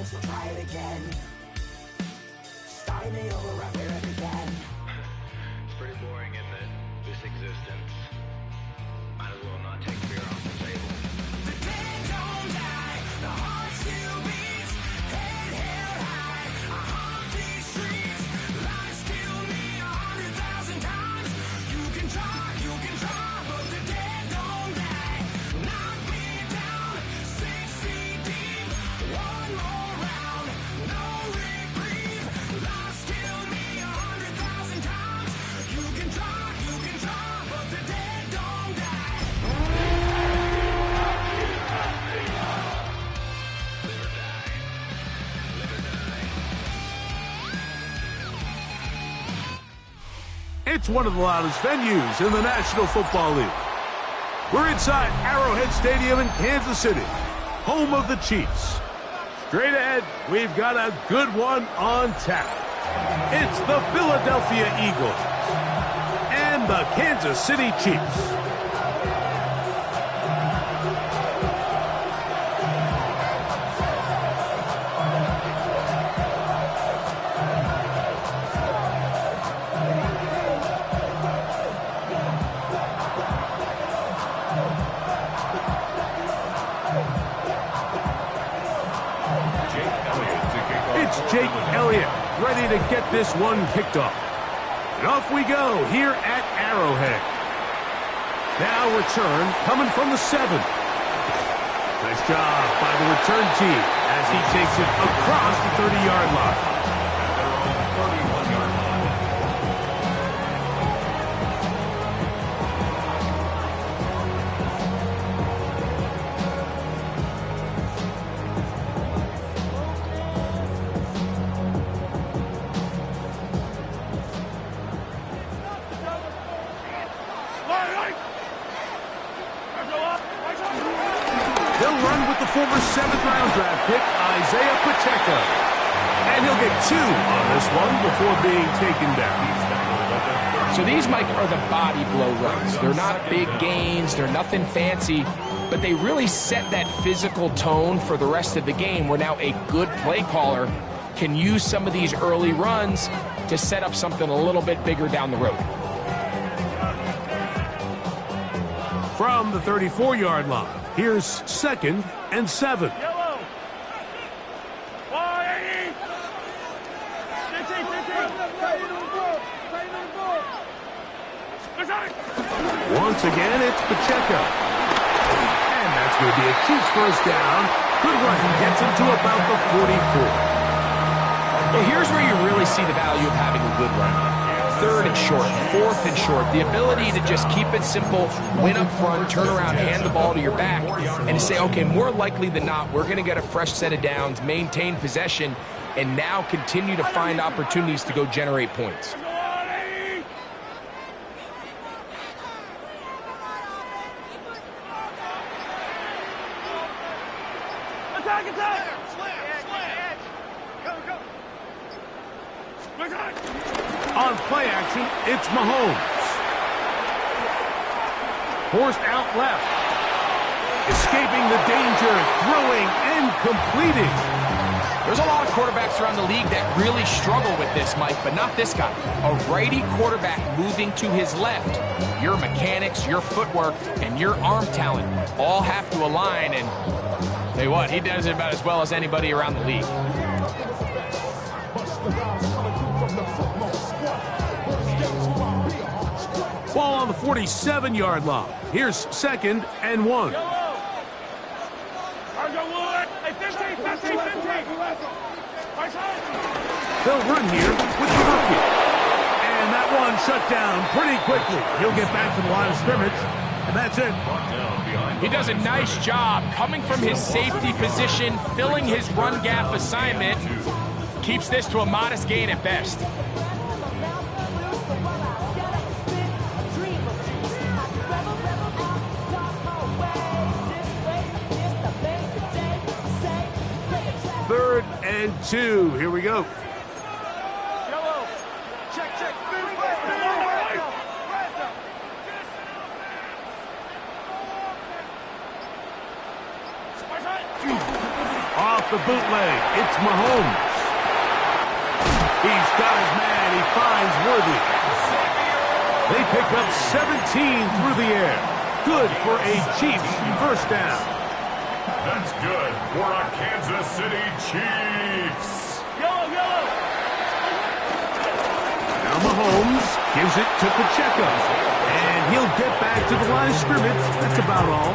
So try it again. Starting me over right where it began. It's pretty boring, isn't it? This existence. Might as well not take fear off the table. The dead don't die, the heart still beats, head held high. I haunt these streets, lies kill me 100,000 times. You can try, but the dead don't die. Knock me down, 6 feet deep, one more. It's one of the loudest venues in the National Football League. We're inside Arrowhead Stadium in Kansas City, home of the Chiefs. Straight ahead, we've got a good one on tap. It's the Philadelphia Eagles and the Kansas City Chiefs. Jake Elliott ready to get this one kicked off. And off we go here at Arrowhead. Now return coming from the 7. Nice job by the return team as he takes it across the 30-yard line. Former 7th-round draft pick, Isaiah Pacheco. And he'll get 2 on this one before being taken down. So these, Mike, are the body blow runs. They're not big gains. They're nothing fancy. But they really set that physical tone for the rest of the game where now a good play caller can use some of these early runs to set up something a little bit bigger down the road. From the 34-yard line, here's 2nd and 7. Yellow. Once again, it's Pacheco. And that's going to be a Chiefs first down. Good run gets him to about the 44. Well, here's where you really see the value of having a good run. 3rd and short, 4th and short. The ability to just keep it simple, win up front, turn around, hand the ball to your back, and to say, okay, more likely than not, we're going to get a fresh set of downs, maintain possession, and now continue to find opportunities to go generate points. Attack, attack! Go, go! On play action, it's Mahomes. Forced out left. Escaping the danger, throwing and completing. There's a lot of quarterbacks around the league that really struggle with this, Mike, but not this guy. A righty quarterback moving to his left. Your mechanics, your footwork, and your arm talent all have to align, and tell you what, he does it about as well as anybody around the league. Ball on the 47-yard line. Here's 2nd and 1. They'll run here with the rookie. And that one shut down pretty quickly. He'll get back to the line of scrimmage, and that's it. He does a nice job coming from his safety position, filling his run gap assignment. Keeps this to a modest gain at best. Third and 2. Here we go. Yellow. Check, check. off the bootleg. It's Mahomes. He's got his man. He finds Worthy. They pick up 17 through the air. Good for a Chiefs first down. That's good for a Kansas City Chiefs. Yellow, yellow. Now Mahomes gives it to Pacheco. And he'll get back to the line of scrimmage. That's about all.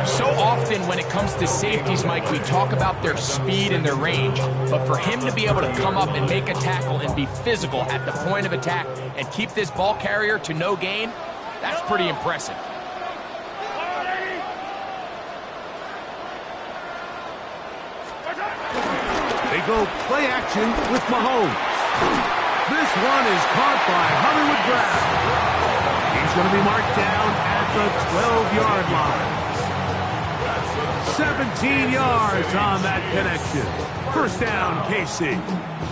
So often when it comes to safeties, Mike, we talk about their speed and their range. But for him to be able to come up and make a tackle and be physical at the point of attack and keep this ball carrier to no gain, that's pretty impressive. They go play action with Mahomes. This one is caught by Hollywood Brown. He's going to be marked down at the 12-yard line. 17 yards on that connection. First down, KC.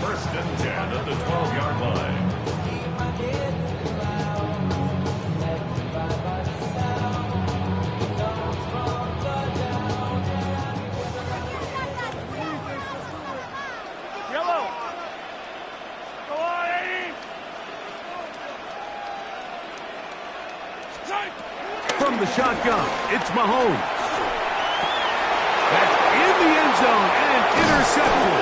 First and 10 at the 12-yard line. Yellow. Go on, 80. From the shotgun, it's Mahomes. That's in the end zone and intercepted.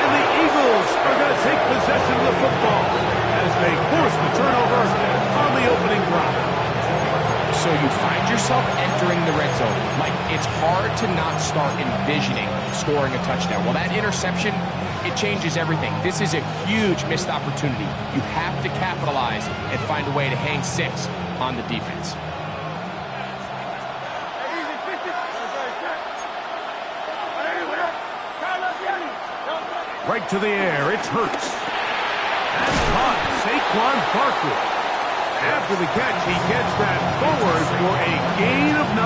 And the Eagles are going to take possession of the football as they force the turnover on the opening drive. So you find yourself entering the red zone. Like, it's hard to not start envisioning scoring a touchdown. Well, that interception, it changes everything. This is a huge missed opportunity. You have to capitalize and find a way to hang 6 on the defense. Right to the air, it's Hurts. That's caught, Saquon Barkley. After the catch, he gets that forward for a gain of 9.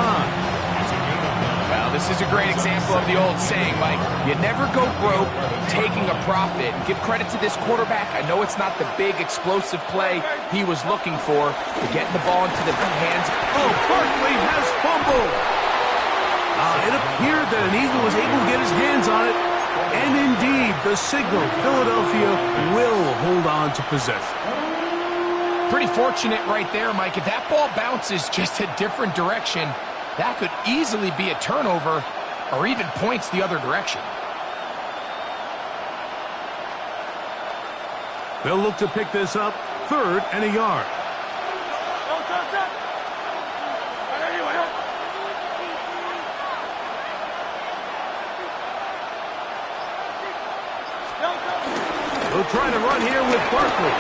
Well, this is a great example of the old saying, Mike. You never go broke taking a profit. Give credit to this quarterback. I know it's not the big explosive play he was looking for, but getting the ball into the hands. Oh, Barkley has fumbled. It appeared that an Eagle was able to get his hands on it. And indeed, the signal, Philadelphia will hold on to possession. Pretty fortunate right there, Mike. If that ball bounces just a different direction, that could easily be a turnover or even points the other direction. They'll look to pick this up, 3rd and a yard. They'll try to run here with Barkley.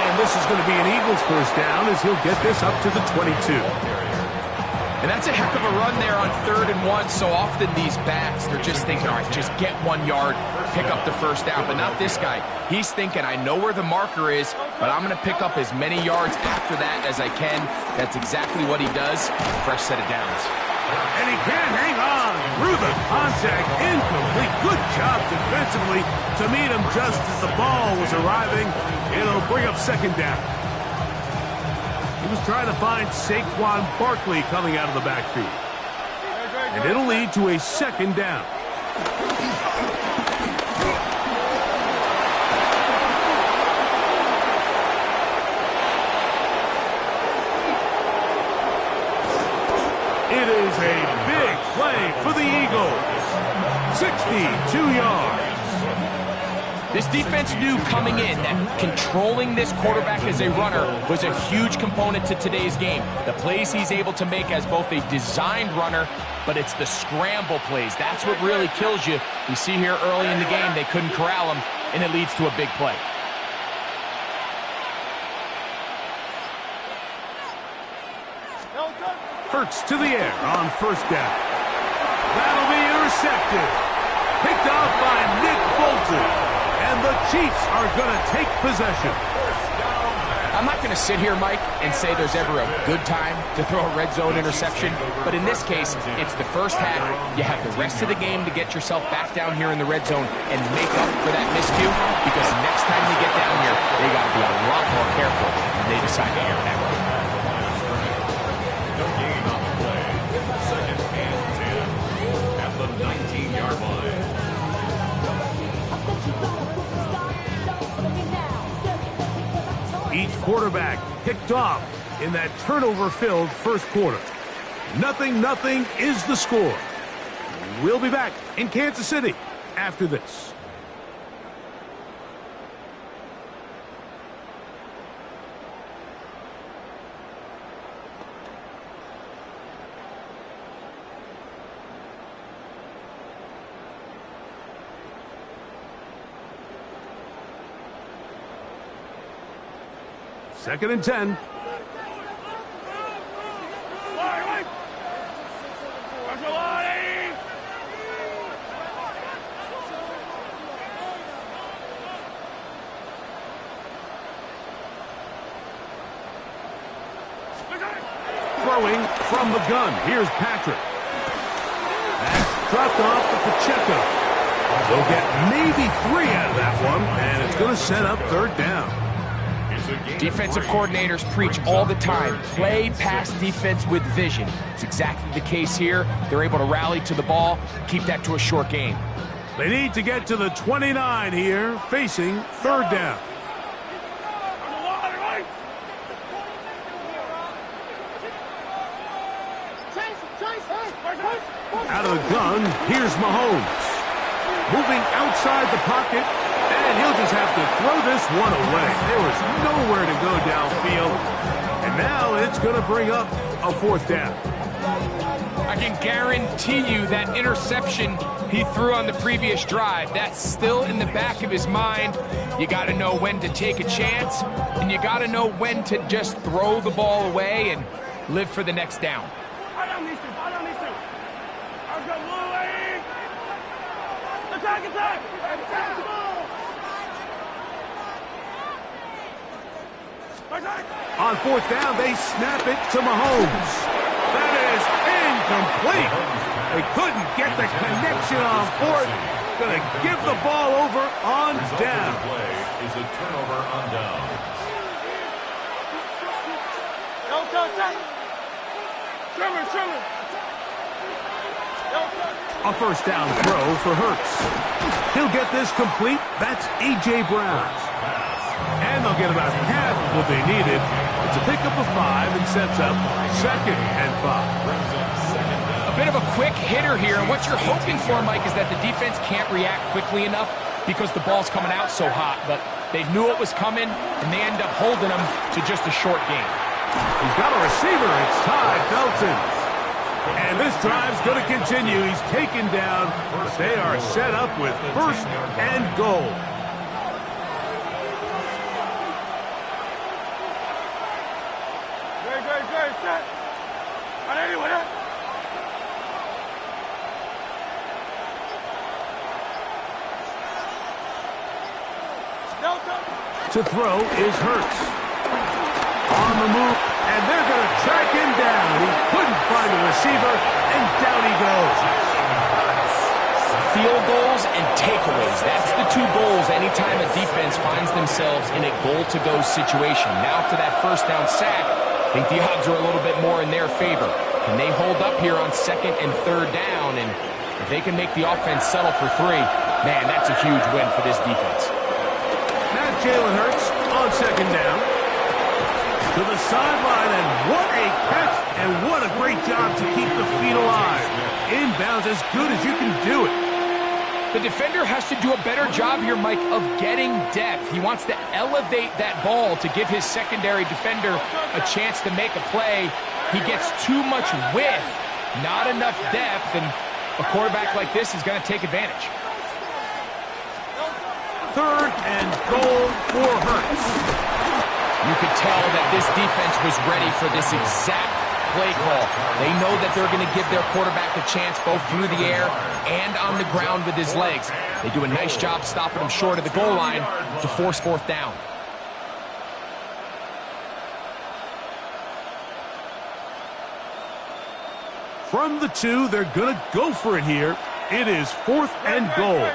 And this is going to be an Eagles first down as he'll get this up to the 22. And that's a heck of a run there on 3rd and 1. So often these backs, they're just thinking, all right, just get 1 yard, pick up the first down. But not this guy. He's thinking, I know where the marker is, but I'm going to pick up as many yards after that as I can. That's exactly what he does. Fresh set of downs. And he can hang on through the contact. Incomplete. Good job defensively to meet him just as the ball was arriving. It'll bring up 2nd down. He was trying to find Saquon Barkley coming out of the backfield. And it'll lead to a 2nd down. It is a big play for the Eagles. 62 yards. This defense knew coming in that controlling this quarterback as a runner was a huge component to today's game. The plays he's able to make as both a designed runner, but it's the scramble plays. That's what really kills you. You see here early in the game, they couldn't corral him, and it leads to a big play. Hurts to the air on 1st down. That'll be intercepted. Picked off by Nick Bolton. And the Chiefs are going to take possession. I'm not going to sit here, Mike, and say there's ever a good time to throw a red zone interception. But in this case, it's the first half. You have the rest of the game to get yourself back down here in the red zone and make up for that miscue. Because next time they get down here, they got to be a lot more careful when they decide to air that way. No gain on the play. 2nd and 10 at the quarterback picked off in that turnover-filled first quarter. 0-0 is the score. We'll be back in Kansas City after this. Second and 10. Throwing from the gun. Here's Patrick. That's dropped off to Pacheco. They'll get maybe 3 out of that one, and it's going to set up third down. Defensive coordinators preach all the time, play pass defense with vision. It's exactly the case here. They're able to rally to the ball, keep that to a short game. They need to get to the 29 here, facing third down. Out of the gun, here's Mahomes. Moving outside the pocket, and he'll just have to throw this one away. There was nowhere to go downfield, and now it's going to bring up a fourth down. I can guarantee you that interception he threw on the previous drive, that's still in the back of his mind. You got to know when to take a chance, and you got to know when to just throw the ball away and live for the next down. On fourth down, they snap it to Mahomes. That is incomplete. They couldn't get the connection on fourth. Going to give the ball over on down. Play is a turnover on down. A first down throw for Hurts. He'll get this complete. That's A.J. Brown. And they'll get about half of what they needed. It's a pickup of 5 and sets up second and 5. A bit of a quick hitter here, and what you're hoping for, Mike, is that the defense can't react quickly enough because the ball's coming out so hot, but they knew it was coming, and they end up holding them to just a short game. He's got a receiver. It's Ty Felton. And this drive's going to continue. He's taken down, but they are set up with first and goal. To throw is Hurts. On the move, and they're going to track him down. He couldn't find a receiver, and down he goes. Field goals and takeaways. That's the two goals anytime a defense finds themselves in a goal-to-go situation. Now after that first down sack, I think the odds are a little bit more in their favor. Can they hold up here on second and third down? And if they can make the offense settle for 3, man, that's a huge win for this defense. Now Jalen Hurts on second down. To the sideline, and what a catch, and what a great job to keep the feet alive. Inbounds as good as you can do it. The defender has to do a better job here, Mike, of getting depth. He wants to elevate that ball to give his secondary defender a chance to make a play. He gets too much width, not enough depth, and a quarterback like this is going to take advantage. Third and goal for Hurts. You could tell that this defense was ready for this exact play call. They know that they're going to give their quarterback a chance both through the air and on the ground with his legs. They do a nice job stopping him short of the goal line to force fourth down. From the 2, they're going to go for it here. It is fourth and goal.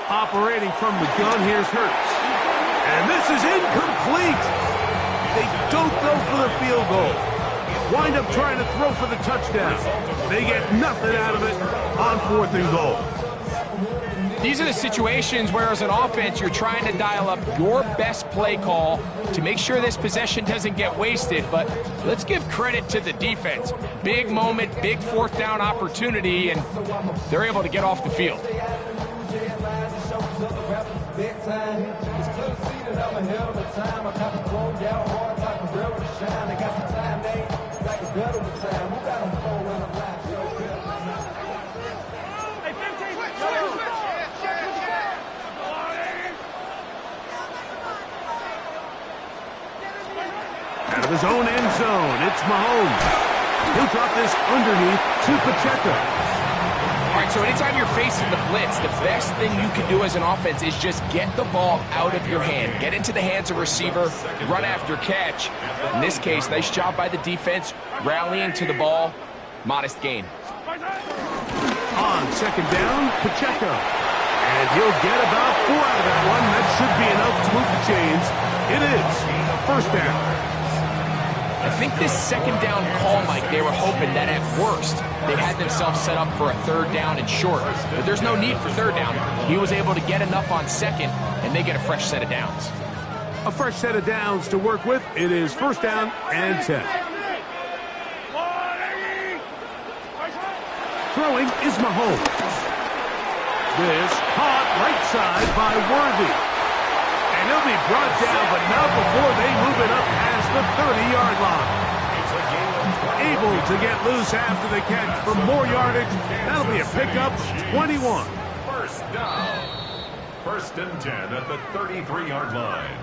Operating from the gun, here's Hurts. And this is incomplete. They don't go for the field goal. Wind up trying to throw for the touchdown. They get nothing out of it on fourth and goal. These are the situations where, as an offense, you're trying to dial up your best play call to make sure this possession doesn't get wasted. But let's give credit to the defense. Big moment, big fourth down opportunity, and they're able to get off the field. Out of his own end zone, it's Mahomes. He'll drop this underneath to Pacheco. All right, so anytime you're facing the blitz, the best thing you can do as an offense is just get the ball out of your hand. Get into the hands of receiver, run after catch. In this case, nice job by the defense, rallying to the ball. Modest gain. On second down, Pacheco. And he'll get about 4 out of that one. That should be enough to move the chains. It is first down. I think this second down call, Mike, they were hoping that at worst they had themselves set up for a third down and short. But there's no need for third down. He was able to get enough on second, and they get a fresh set of downs. A fresh set of downs to work with. It is first down and 10. Throwing is Mahomes. This caught right side by Worthy. And he'll be brought down, but not before they move it up past the 30-yard line. Able to get loose after the catch for more yardage. That'll be a pickup, 21. First down. First and 10 at the 33-yard line.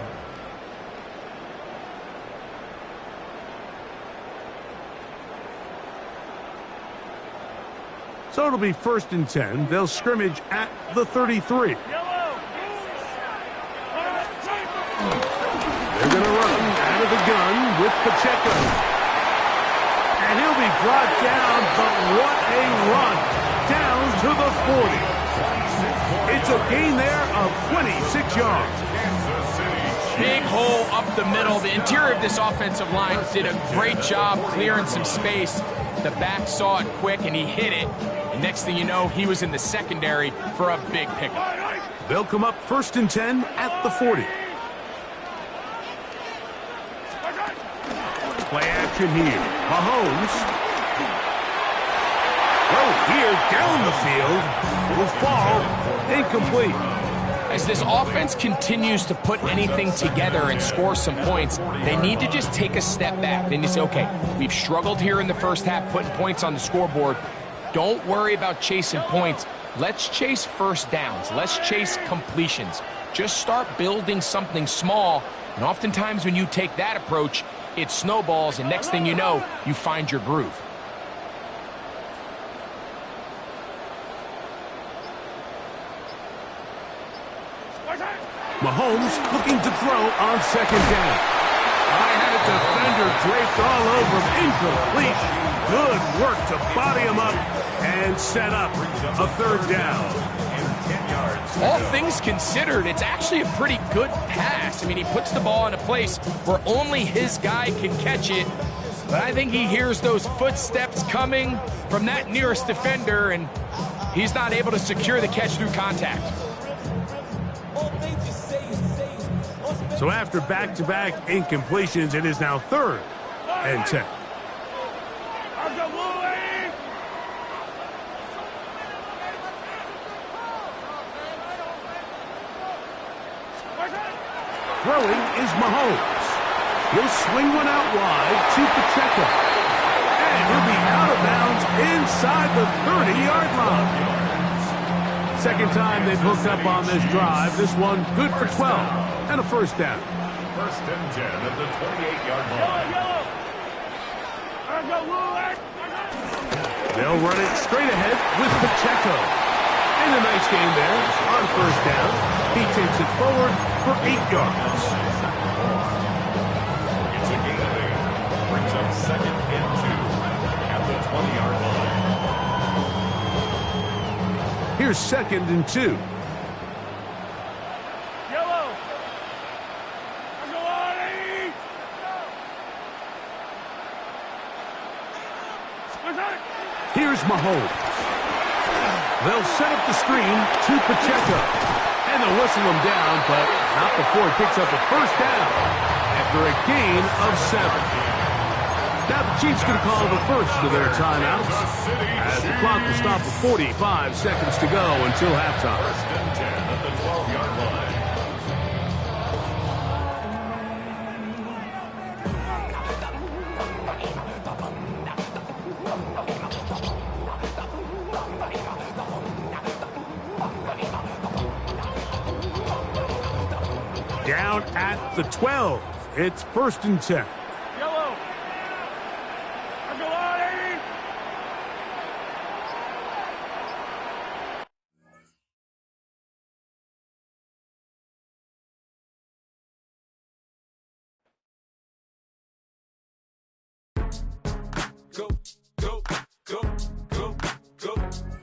So it'll be first and 10. They'll scrimmage at the 33. They're going to run out of the gun with Pacheco. And he'll be brought down, but what a run. Down to the 40. It's a gain there of 26 yards. Big hole up the middle. The interior of this offensive line did a great job clearing some space. The back saw it quick, and he hit it. And next thing you know, he was in the secondary for a big pickup. They'll come up first and 10 at the 40. Play action here. Mahomes. Here down the field. Will fall. Incomplete. As this offense continues to put anything together and score some points, they need to just take a step back. Then you say, okay, we've struggled here in the first half putting points on the scoreboard. Don't worry about chasing points. Let's chase first downs. Let's chase completions. Just start building something small. And oftentimes when you take that approach, it snowballs, and next thing you know, you find your groove. Mahomes looking to throw on second down. I had a defender draped all over him. Incomplete. Good work to body him up and set up a third down. All things considered, it's actually a pretty good pass. I mean, he puts the ball in a place where only his guy can catch it. But I think he hears those footsteps coming from that nearest defender, and he's not able to secure the catch through contact. So after back-to-back incompletions, it is now third and 10. Throwing is Mahomes. He'll swing one out wide to Pacheco. And he'll be out of bounds inside the 30-yard line. Second time they've hooked up on this drive. This one good for 12 and a first down. First and 10 at the 28-yard line. They'll run it straight ahead with Pacheco. And a nice game there on first down. He takes it forward for 8 yards. It's a gain of 8. Brings up second and 2 at the 20-yard line. Here's second and 2. Here's Mahomes. They'll set up the screen to Pacheco. And they'll whistle him down, but not before he picks up a first down after a gain of 7. Now the Chiefs going to call the first of their timeouts as the clock will stop with 45 seconds to go until halftime. First and 10 at the 12-yard line. Down at the 12. It's first and 10. Yellow. Go on, 80. Go, go, go, go, go,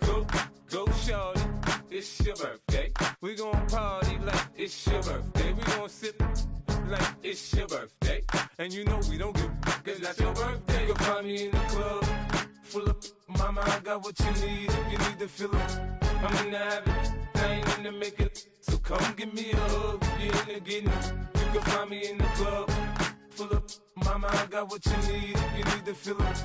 go, go, shorty. It's your birthday. We gon' party like it's your birthday. We gon' sip like it's your birthday. And you know we don't give a cause that's your birthday. You'll find me in the club, full of mama, I got what you need. If you need to fill up, I'm in the habit, I ain't in the make it. So come give me a hug, you're in the getting. You can find me in the club, full of mama, I got what you need. If you need to fill up,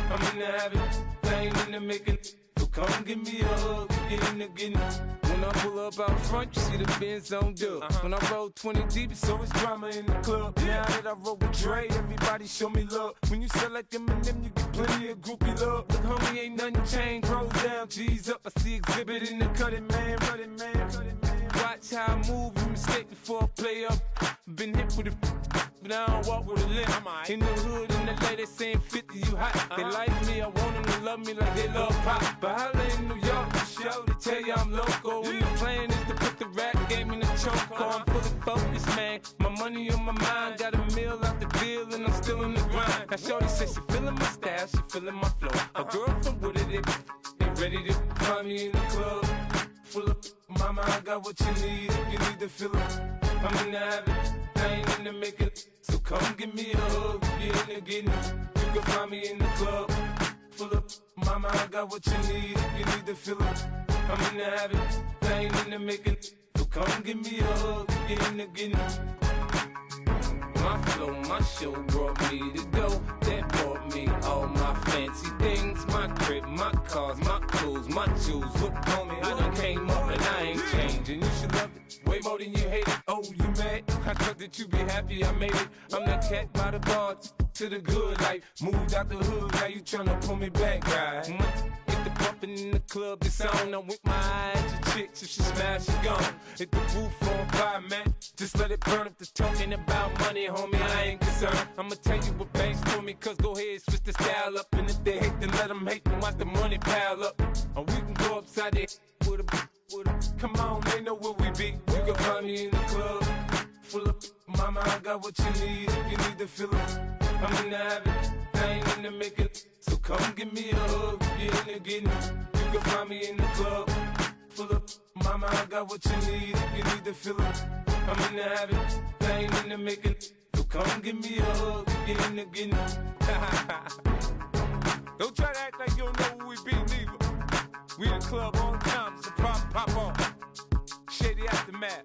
I'm in the habit, I ain't in the make it. So come give me a hug, you're in the getting. When I pull up out front, you see the Benz on dub. When I roll 20 deep, it's always drama in the club. Now that I roll with Dre, everybody show me love. When you sell like them and them, you get plenty of groupie love. Look, homie, ain't nothing changed. Rolls down, G's up. I see exhibit in the cutting, man. Cutting, man. Cutting, man. Watch how I move, you mistake before I play up. Been hit with a but I don't walk with a limp. In the hood, in the lady saying 50, you hot. They like me, I want them to love me like they love pop. But holla in New York, for show to tell you I'm local. And the plan is to put the rap game in the choke. I'm fully focused, man. My money on my mind, got a meal out the deal, and I'm still in the grind. Now shorty says she feeling my style, she feeling my flow. A girl from Wooded, they ready to find me in the club. Full of mama, I got what you need. If you need to fill up, I'm in the habit, I ain't in the make it. So come give me a hug, you're in the getting. You can find me in the club, full of mama, I got what you need. If you need to fill up, I'm in the habit, I ain't in the make it. So come give me a hug, you're in the getting. My flow, my show brought me to go. That brought me all my fancy things. My crib, my cars, my clothes, my jewels. Look on me, I done came up and I ain't changing. You should love it way more than you hate it. Oh, you mad? I thought that you be happy I made it. I'm that cat by the bar to the good life. Moved out the hood, now you tryna pull me back, right? Hit the bumpin' in the club, the sound. I'm with my eyes to chicks. If she smash, she gone. Hit the roof on fire, man. Just let it burn. If they're talking about money, homie, I ain't concerned. I'ma tell you what banks told me, cause go ahead, switch the style up. And if they hate, then let them hate, then watch the money pile up. Or we can go upside the with a come on, they know where we be. You can find me in the club, full of mama, I got what you need. If you need to fill up, I'm in the habit, I ain't in the make it. So come give me a hug, you're in the getting. You can find me in the club, full of mama, I got what you need. If you need to fill up, I'm in the habit, I ain't in the make it. So come give me a hug, you're in the getting. Don't try to act like you don't know who we be, neither. We in the club all the time, it's a pop on. Shady Aftermath.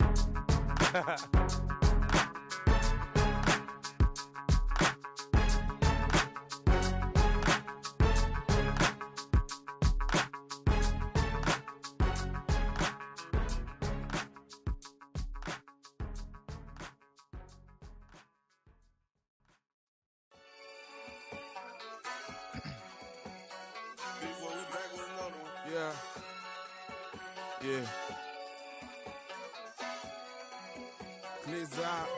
Yeah. Yeah. Glizz out.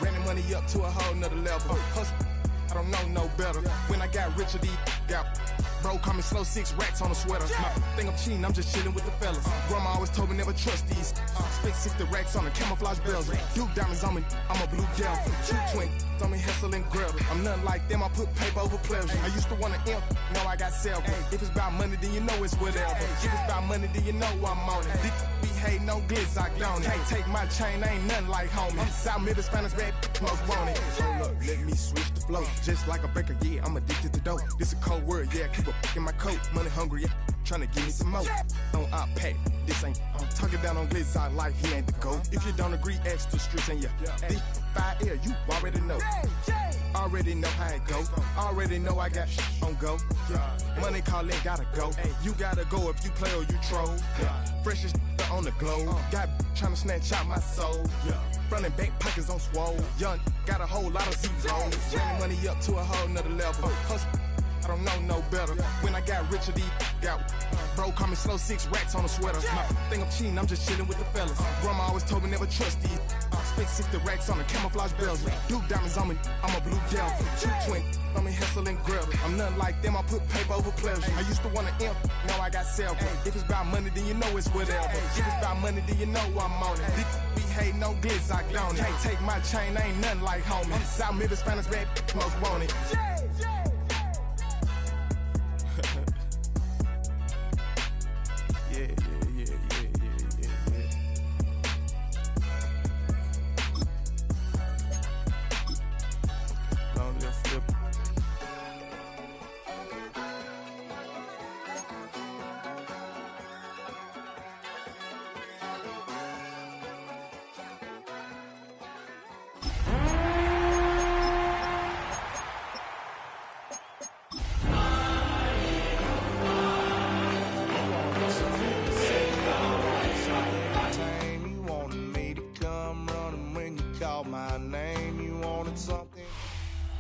Running money up to a whole nother level. Hustle, I don't know no better. When I got richer, these got bro, call me slow 6 racks on a sweater. My think I'm cheating, I'm just chilling with the fellas. Grandma always told me never trust these. Spent 60 racks on a camouflage bells. Duke diamonds on me, I'm a blue gel. 2 twin on me, Hessel and Gretel. I'm nothing like them, I put paper over pleasure. I used to want to imp, now I got several. If it's about money, then you know it's whatever. If it's about money, then you know I'm on it. This be hate, no glitz, I don't. Can't take my chain, ain't nothing like homie. South Middle Spanish red, most want it. Hold up, let me switch the flow. Just like a baker, yeah, I'm addicted to dope. This a cold word, yeah, keep a in my coat, money hungry, trying to give me some more. On our pack, this ain't, I'm talking down on glitz, I like he ain't the GOAT. If you don't agree, ask the streets and this 5 air, you already know. Already know how it go. Already know I got on go. Money calling, gotta go. You gotta go if you play or you troll. Freshest on the globe. Got trying to snatch out my soul. Front and back pockets on swole. Young, got a whole lot of zeros. Running money up to a whole nother level. Hustle, I don't know no better. When I got rich, got bro, call me slow 6 racks on a sweater. My think I'm cheating, I'm just chilling with the fellas. Grandma always told me never trust these. Spent 60 racks on a camouflage bells. Blue diamonds on me, I'm a blue devil. 220 on me, hustle and grill. I'm nothing like them, I put paper over pleasure. I used to want to imp, now I got self. If it's about money, then you know it's whatever. If it's about money, then you know I'm on it. Be hating no glitz, I don't it. Can't take my chain, ain't nothing like homie. South Memphis, Spanish red, most want it.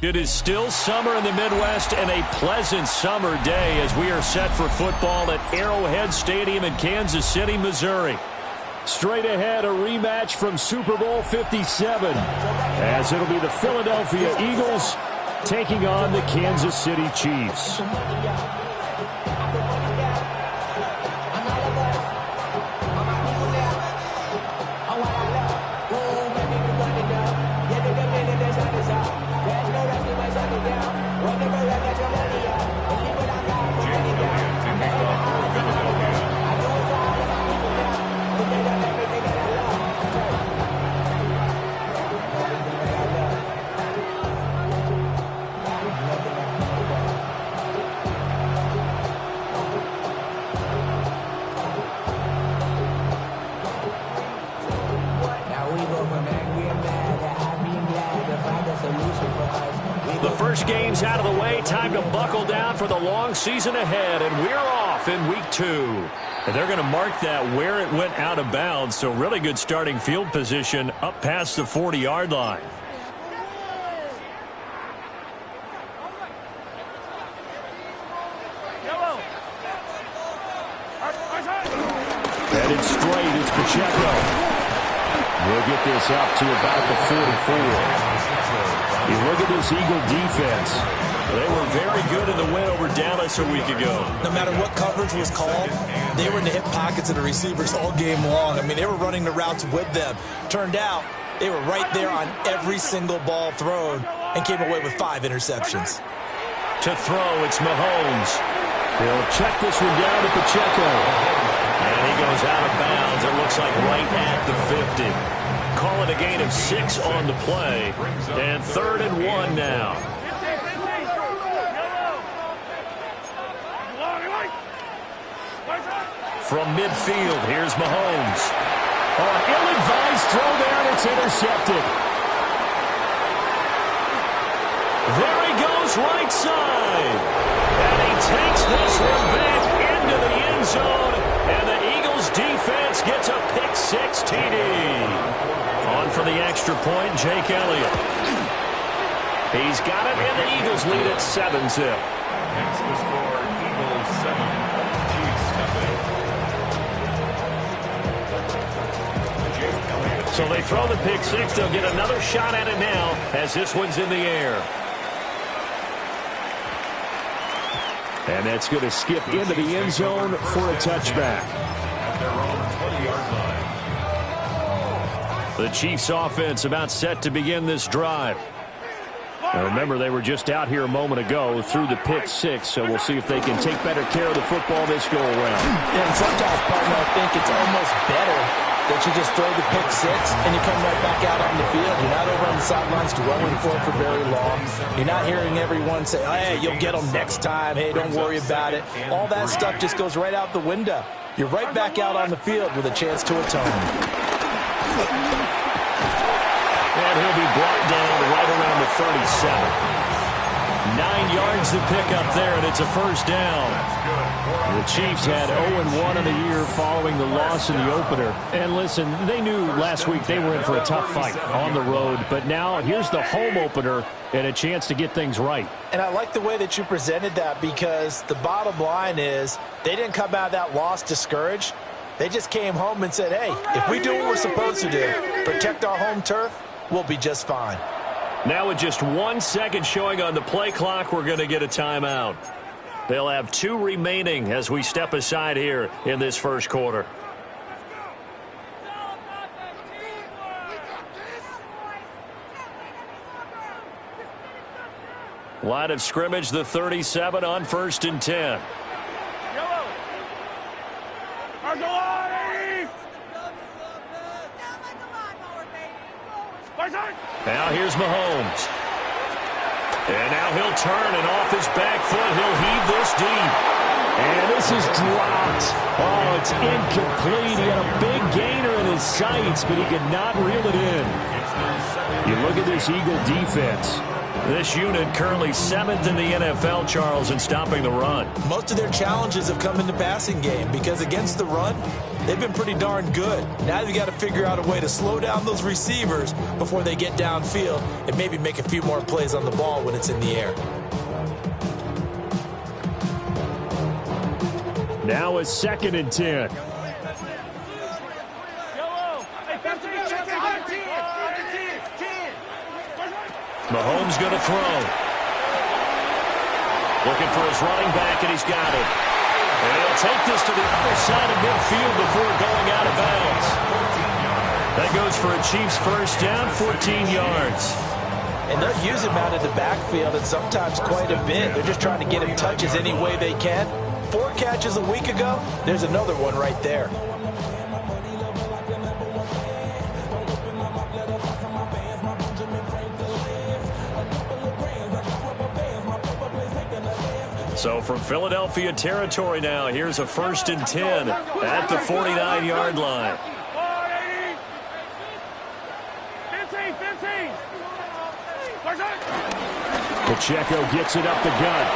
It is still summer in the Midwest and a pleasant summer day as we are set for football at Arrowhead Stadium in Kansas City, Missouri. Straight ahead, a rematch from Super Bowl 57 as it'll be the Philadelphia Eagles taking on the Kansas City Chiefs. The first game's out of the way. Time to buckle down for the long season ahead, and we're off in week 2. And they're going to mark that where it went out of bounds, so really good starting field position up past the 40-yard line. Headed straight, it's Pacheco. We'll get this up to about the 44. You look at this Eagle defense. They were very good in the win over Dallas a week ago. No matter what coverage was called, they were in the hip pockets of the receivers all game long. I mean, they were running the routes with them. Turned out, they were right there on every single ball thrown and came away with 5 interceptions. To throw, it's Mahomes. He'll check this one down to Pacheco. And he goes out of bounds. It looks like right at the 50. Call it a gain of 6 on the play. And 3rd and 1 now. From midfield, here's Mahomes. Oh, an ill-advised throw there, and it's intercepted. There he goes, right side. And he takes this one back into the end zone. And the Eagles defense gets a pick-6 TD. On for the extra point, Jake Elliott. He's got it, and the Eagles lead at 7-zip. That's the score, Eagles 7, Chiefs nothing. So they throw the pick-6. They'll get another shot at it now as this one's in the air. And that's going to skip into the end zone for a touchback. At their own 20-yard line. The Chiefs offense about set to begin this drive. Now remember, they were just out here a moment ago through the pick-6, so we'll see if they can take better care of the football this go-around. Yeah, and sometimes, partner, I think it's almost better that you just throw the pick six and you come right back out on the field. You're not over on the sidelines dwelling for it for very long. You're not hearing everyone say, hey, you'll get them next time. Hey, don't worry about it. All that stuff just goes right out the window. You're right back out on the field with a chance to atone. And he'll be brought down right around the 37. 9 yards to pick up there, and it's a first down. The Chiefs had 0-1 in the year following the loss in the opener. And listen, they knew last week they were in for a tough fight on the road. But now here's the home opener and a chance to get things right. And I like the way that you presented that, because the bottom line is they didn't come out of that loss discouraged. They just came home and said, hey, if we do what we're supposed to do, protect our home turf, we'll be just fine. Now with just 1 second showing on the play clock, we're going to get a timeout. They'll have 2 remaining as we step aside here in this first quarter. Line of scrimmage, the 37 on 1st and 10. Now here's Mahomes. And now he'll turn, and off his back foot, he'll heave this deep. And this is dropped. Oh, it's incomplete. He had a big gainer in his sights, but he could not reel it in. You look at this Eagle defense. This unit currently 7th in the NFL, Charles, in stopping the run. Most of their challenges have come in the passing game, because against the run, they've been pretty darn good. Now they've got to figure out a way to slow down those receivers before they get downfield and maybe make a few more plays on the ball when it's in the air. Now a 2nd and 10. Mahomes going to throw. Looking for his running back, and he's got it. And he'll take this to the other side of midfield before going out of bounds. That goes for a Chiefs first down, 14 yards. And they'll use him out of the backfield, and sometimes quite a bit. They're just trying to get him touches any way they can. 4 catches a week ago, there's another one right there. So from Philadelphia territory now, here's a 1st and 10 at the 49-yard line. 15. Pacheco gets it up the gut.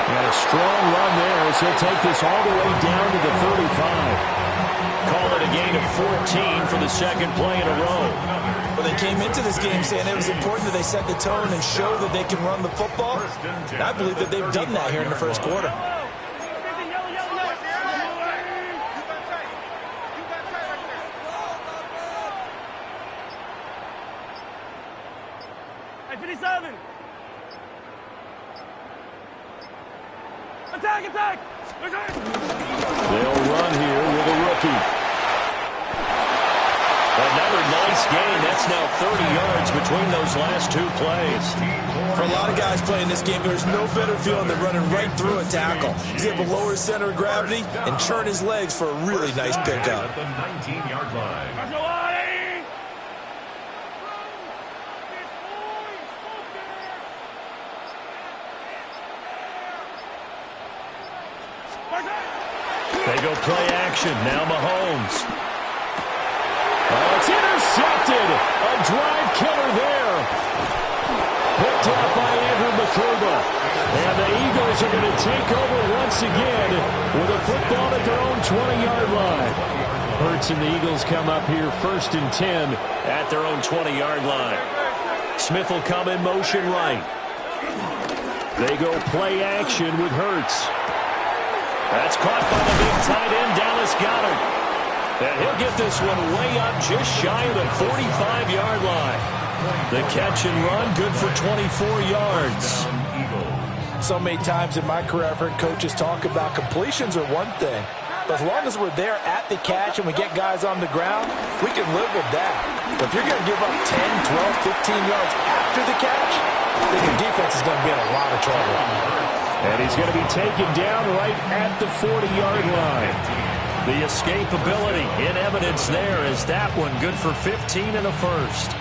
And a strong run there as he'll take this all the way down to the 35. Call it a gain of 14 for the 2nd play in a row. Well, they came into this game saying it was important that they set the tone and show that they can run the football. And I believe that they've done that here in the first quarter. Hey, 57. Attack! They'll run here with a rookie. Another nice gain. That's now 30 yards between those last 2 plays. For a lot of guys playing this game, there's no better feeling than running right through a tackle. He's able to lower his center of gravity and turn his legs for a really nice pickup. At the 19-yard line. They go play action. Now Mahomes. Oh, it's intercepted. A drive killer there. Picked up by Andrew McCurgle. And the Eagles are going to take over once again with a football at their own 20-yard line. Hurts and the Eagles come up here 1st and 10 at their own 20-yard line. Smith will come in motion right. They go play action with Hurts. That's caught by the big tight end, Dallas Goedert. And he'll get this one way up just shy of the 45-yard line. The catch and run, good for 24 yards. So many times in my career, I've heard coaches talk about completions are one thing. But as long as we're there at the catch and we get guys on the ground, we can live with that. But if you're going to give up 10, 12, 15 yards after the catch, then your defense is going to be in a lot of trouble. And he's going to be taken down right at the 40-yard line. The escapability in evidence there as that one good for 15 and a first.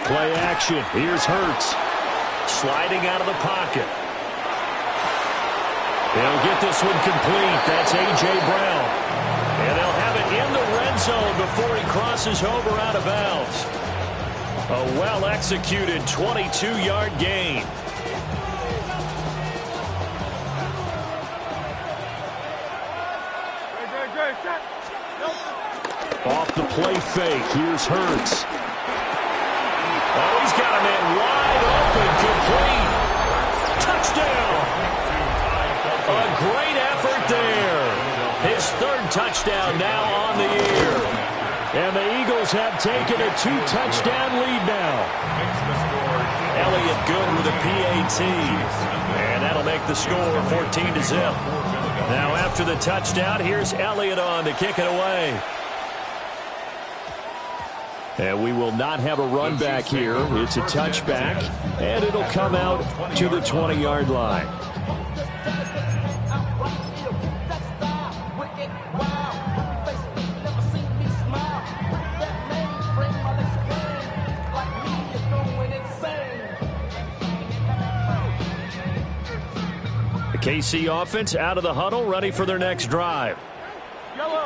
Play action. Here's Hurts. Sliding out of the pocket. They'll get this one complete. That's A.J. Brown. And they'll have it in the red zone before he crosses over out of bounds. A well-executed 22-yard gain. Off the play fake. Here's Hurts. Oh, he's got a man wide open, complete. Touchdown. A great effort there. His third touchdown now on the year. And the Eagles have taken a 2-touchdown lead now. Elliott good with a PAT. And that'll make the score 14-0. Now after the touchdown, here's Elliott on to kick it away. And we will not have a run back here. It's a touchback, and it'll come out to the 20-yard line. The KC offense out of the huddle, ready for their next drive.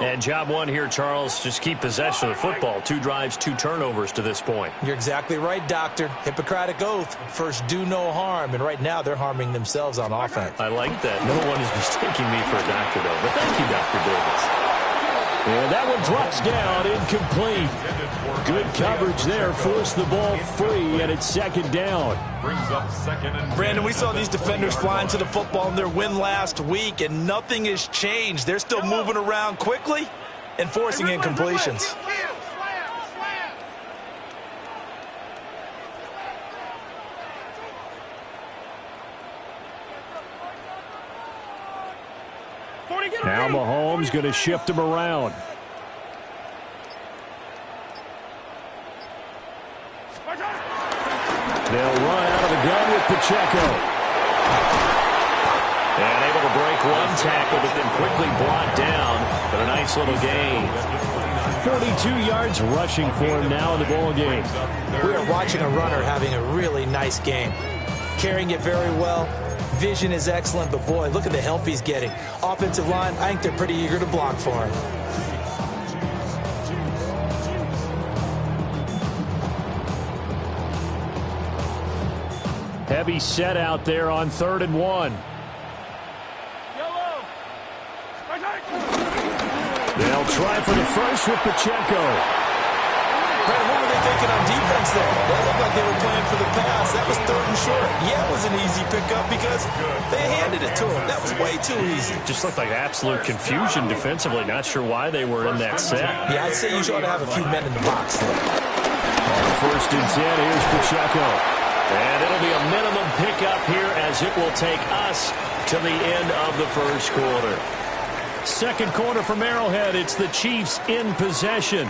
And job one here, Charles, just keep possession of the football. 2 drives, 2 turnovers to this point. You're exactly right, Doctor. Hippocratic oath. First, do no harm. And right now, they're harming themselves on offense. I like that. No one is mistaking me for a doctor, though. But thank you, Dr. Davis. And that one drops down, incomplete. Good coverage there. Forced the ball free, and it's second down. Brings up second and 10. Brandon, we saw these defenders flying to the football in their win last week, and nothing has changed. They're still moving around quickly and forcing incompletions. Now Mahomes going to shift him around. They'll run out of the gun with Pacheco. And able to break one tackle, but then quickly brought down. But a nice little gain. 42 yards rushing for him now in the ball game. We are watching a runner having a really nice game. Carrying it very well. Vision is excellent, but boy, look at the help he's getting. Offensive line, I think they're pretty eager to block for him. Heavy set out there on 3rd and 1. They'll try for the first with Pacheco. Brandon, what were they thinking on defense there? That looked like they were playing for the pass. That was 3rd and short. Yeah, it was an easy pickup because they handed it to him. That was way too easy. Just looked like absolute confusion defensively. Not sure why they were in that set. Yeah, I'd say you ought to have a few men in the box there. On 1st and 10, here's Pacheco. And it'll be a minimum pickup here as it will take us to the end of the first quarter. Second quarter from Arrowhead. It's the Chiefs in possession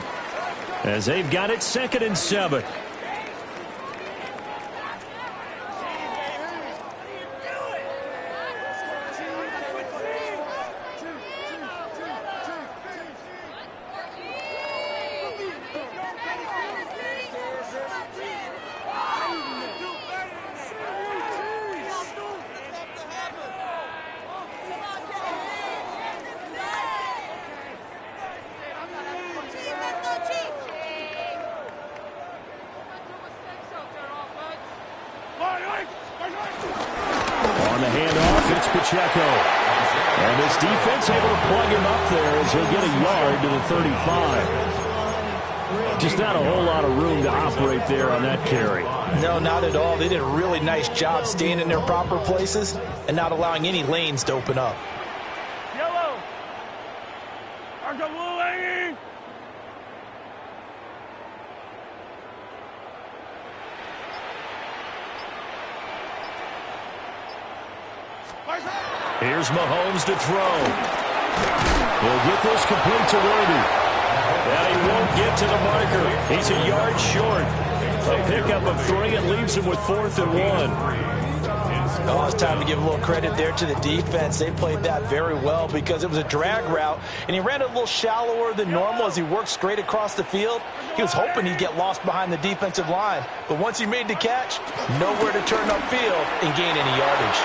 as they've got it 2nd and 7. On the handoff, it's Pacheco. And this defense able to plug him up there as he'll get a yard to the 35. Just not a whole lot of room to operate there on that carry. No, not at all. They did a really nice job staying in their proper places and not allowing any lanes to open up. Yellow. Arca blue hanging. Here's Mahomes to throw. He'll get this complete to Worthy. And he won't get to the marker. He's a yard short. A pickup of 3 and leaves him with 4th and 1. Oh, it's time to give a little credit there to the defense. They played that very well because it was a drag route, and he ran it a little shallower than normal as he worked straight across the field. He was hoping he'd get lost behind the defensive line, but once he made the catch, nowhere to turn upfield and gain any yardage.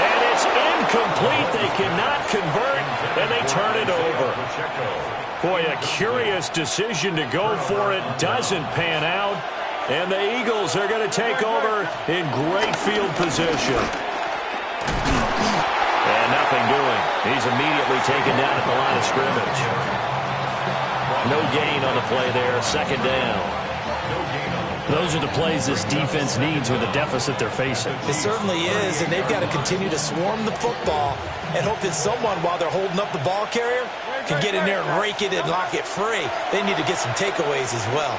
And it's incomplete. They cannot convert, and they turn it over. Boy, a curious decision to go for it. Doesn't pan out. And the Eagles are going to take over in great field position. And nothing doing. He's immediately taken down at the line of scrimmage. No gain on the play there. 2nd down. Those are the plays this defense needs with the deficit they're facing. It certainly is, and they've got to continue to swarm the football and hope that someone, while they're holding up the ball carrier, can get in there and rake it and lock it free. They need to get some takeaways as well.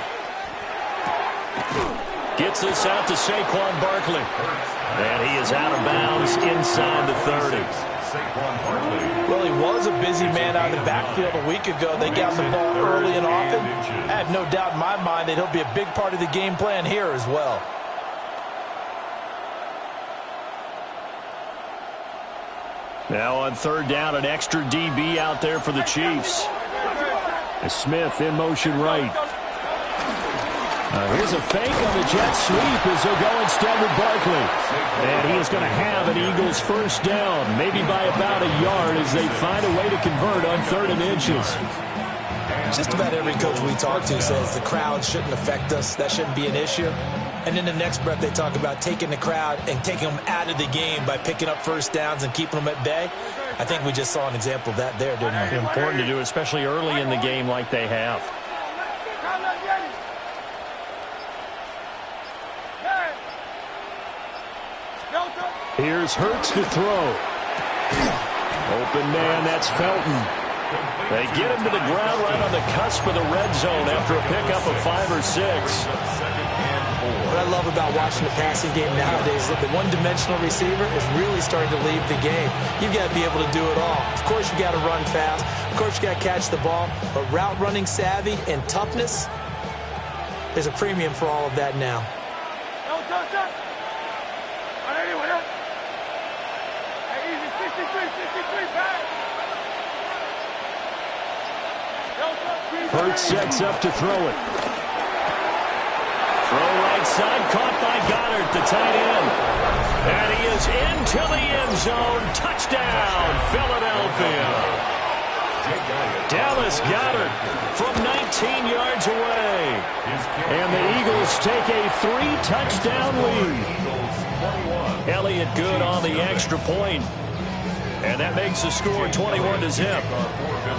Gets this out to Saquon Barkley. And he is out of bounds inside the 30. Well, he was a busy man out of the backfield a week ago. They got the ball early and often. I have no doubt in my mind that he'll be a big part of the game plan here as well. Now on 3rd down, an extra DB out there for the Chiefs. Smith in motion right. Here's a fake on the jet sweep as they'll go instead with Barkley. And he is going to have an Eagles 1st down, maybe by about a yard as they find a way to convert on 3rd and inches. Just about every coach we talk to says the crowd shouldn't affect us. That shouldn't be an issue. And in the next breath, they talk about taking the crowd and taking them out of the game by picking up 1st downs and keeping them at bay. I think we just saw an example of that there, didn't we? Important to do, especially early in the game like they have. Here's Hurts to throw. Open man, that's Felton. They get him to the ground right on the cusp of the red zone after a pickup of 5 or 6. What I love about watching the passing game nowadays is that the one-dimensional receiver is really starting to leave the game. You've got to be able to do it all. Of course, you got to run fast. Of course, you got to catch the ball. But route running savvy and toughness, there's a premium for all of that now. Hurts sets up to throw it. Throw right side, caught by Goddard, the tight end. And he is into the end zone. Touchdown, Philadelphia. Dallas Goddard from 19 yards away. And the Eagles take a 3-touchdown lead. Elliott good on the extra point. And that makes the score 21-0.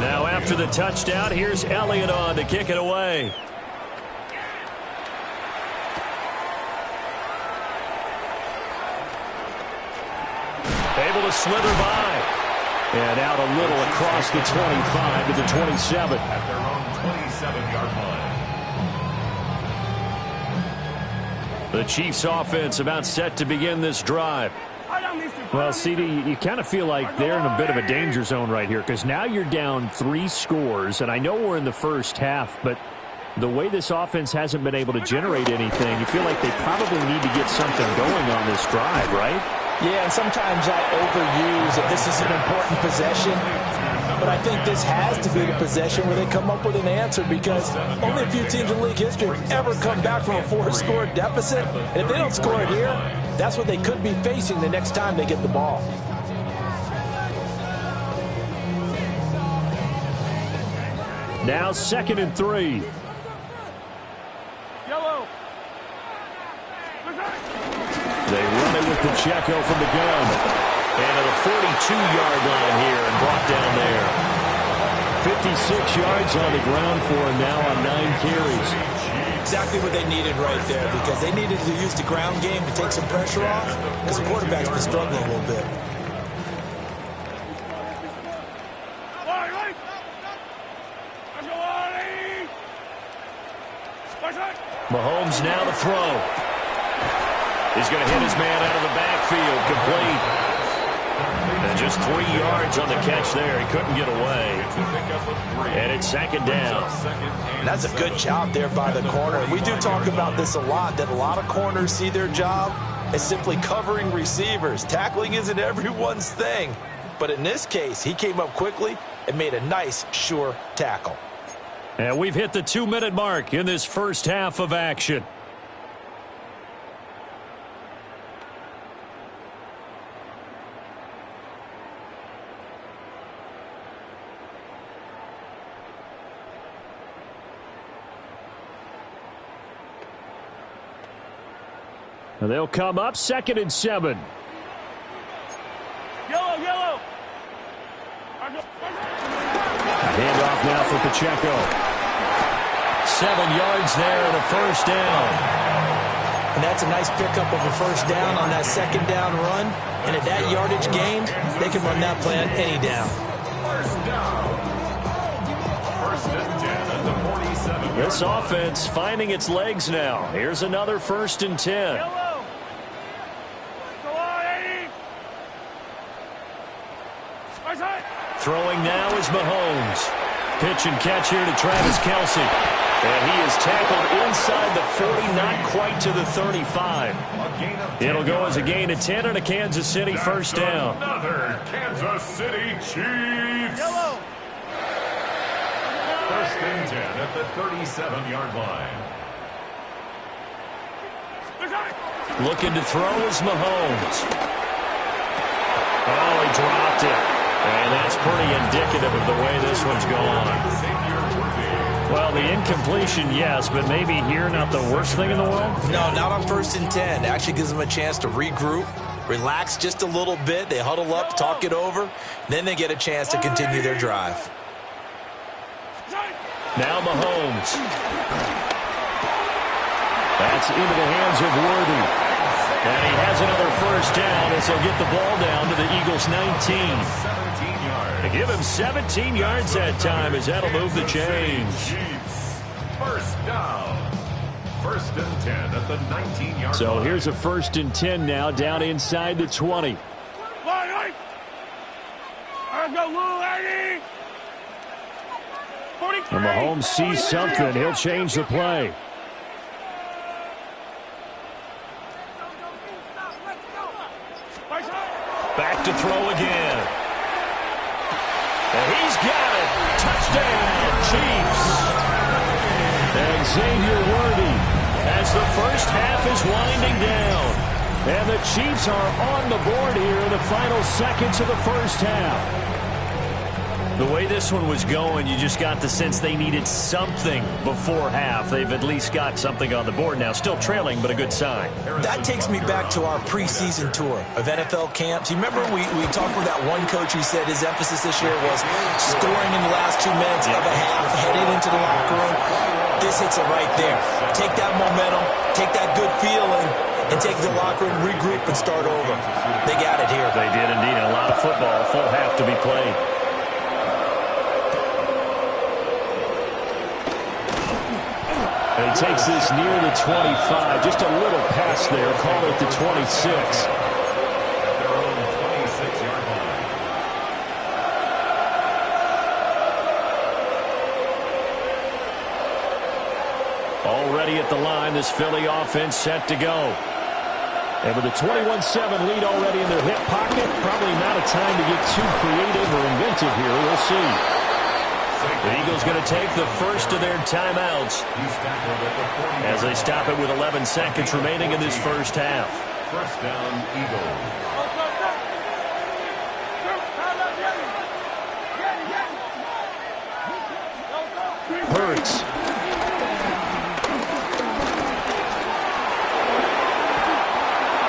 Now after the touchdown, here's Elliott on to kick it away. Able to slither by. And out a little across the 25 to the 27. At their own 27-yard line. The Chiefs offense about set to begin this drive. Well, CD, you kind of feel like they're in a bit of a danger zone right here because now you're down 3 scores, and I know we're in the first half, but the way this offense hasn't been able to generate anything, you feel like they probably need to get something going on this drive, right? Yeah, and sometimes I overuse that this is an important possession, but I think this has to be the possession where they come up with an answer because only a few teams in league history have ever come back from a 4-score deficit, and if they don't score it here, that's what they could be facing the next time they get the ball. Now 2nd and 3. Yellow. They run it with Pacheco from the gun. And at the 42-yard line here and brought down there. 56 yards on the ground for him now on 9 carries. Exactly what they needed right there because they needed to use the ground game to take some pressure off because the quarterback's been struggling a little bit. Mahomes now to throw. He's going to hit his man out of the backfield. Complete. And just 3 yards on the catch there. He couldn't get away. And it's second down. And that's a good job there by the corner. We do talk about this a lot, that a lot of corners see their job as simply covering receivers. Tackling isn't everyone's thing. But in this case, he came up quickly and made a nice, sure tackle. And we've hit the 2-minute mark in this first half of action. And they'll come up 2nd and 7. Yellow. Handoff now for Pacheco. 7 yards there and a first down. And that's a nice pickup of a first down on that second down run. And at that yardage gain, they can run that play on any down. First and 10 at the 47. This offense finding its legs now. Here's another 1st and 10. Yellow. Go on, 80. Right side. Throwing now is Mahomes. Pitch and catch here to Travis Kelce. And he is tackled inside the 40, not quite to the 35. It'll go as a gain of 10 and a Kansas City first down. Another Kansas City Chiefs. Yellow. First and 10 at the 37-yard line. Looking to throw is Mahomes. Oh, he dropped it. And that's pretty indicative of the way this one's gone. Well, the incompletion, yes, but maybe here not the worst thing in the world? No, not on 1st and 10. It actually gives them a chance to regroup, relax just a little bit. They huddle up, talk it over. Then they get a chance to continue their drive. Now Mahomes. That's into the hands of Worthy. And he has another first down as they'll get the ball down to the Eagles' 19. 17 yards. They give him 17 yards that time as that'll move the chains. First down. First and 10 at the 19-yard line. So here's a 1st and 10 now down inside the 20. Line. Let's go, Lou, 80. 43. And Mahomes sees something. He'll change the play. Back to throw again. And he's got it. Touchdown, Chiefs. And Xavier Worthy as the first half is winding down. And the Chiefs are on the board here in the final seconds of the first half. The way this one was going, you just got the sense they needed something before half. They've at least got something on the board now. Still trailing, but a good sign. That takes me back to our preseason tour of NFL camps. You remember we talked with that one coach who said his emphasis this year was scoring in the last 2 minutes of a half, heading into the locker room. This hits it right there. Take that momentum, take that good feeling, and take the locker room, regroup, and start over. They got it here. They did indeed. A lot of football, full half to be played. And he takes this near the 25. Just a little pass there. Call it the 26. At their own 26-yard line. Already at the line, this Philly offense set to go. And with a 21-7 lead already in their hip pocket, probably not a time to get too creative or inventive here. We'll see. The Eagles going to take the first of their timeouts as they stop it with 11 seconds remaining in this first half. First down, Eagles. Hurts.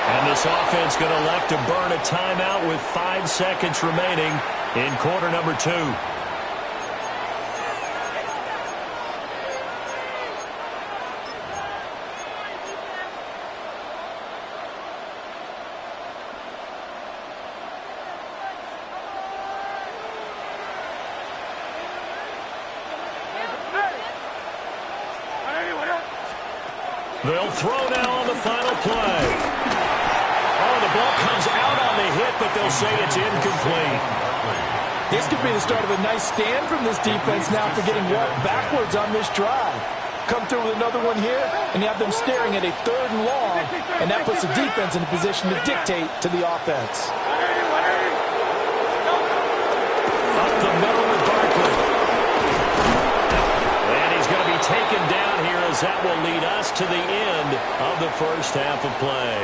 And this offense going to elect to burn a timeout with 5 seconds remaining in quarter number 2. They'll throw now on the final play. Oh, the ball comes out on the hit, but they'll say it's incomplete. This could be the start of a nice stand from this defense now for getting walked backwards on this drive. Come through with another one here, and you have them staring at a 3rd and long, and that puts the defense in a position to dictate to the offense. Up the middle with Barkley. And he's going to be taken down here as that will lead us to the end of the first half of play.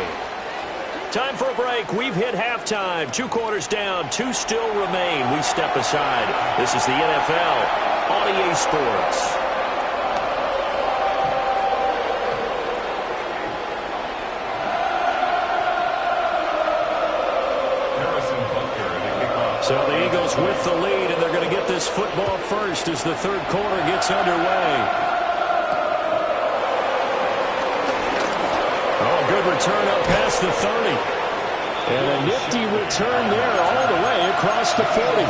Time for a break. We've hit halftime. 2 quarters down. 2 still remain. We step aside. This is the NFL on EA Sports. So the Eagles with the lead, and they're going to get this football first as the 3rd quarter gets underway. Oh, good return up past the 30. And a nifty return there all the way across the 40.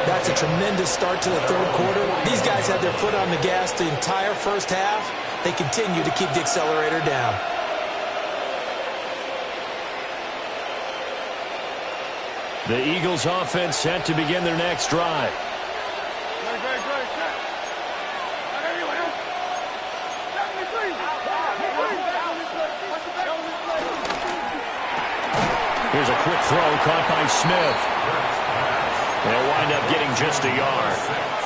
That's a tremendous start to the 3rd quarter. These guys had their foot on the gas the entire first half. They continue to keep the accelerator down. The Eagles offense set to begin their next drive. Here's a quick throw caught by Smith. They'll wind up getting just a yard.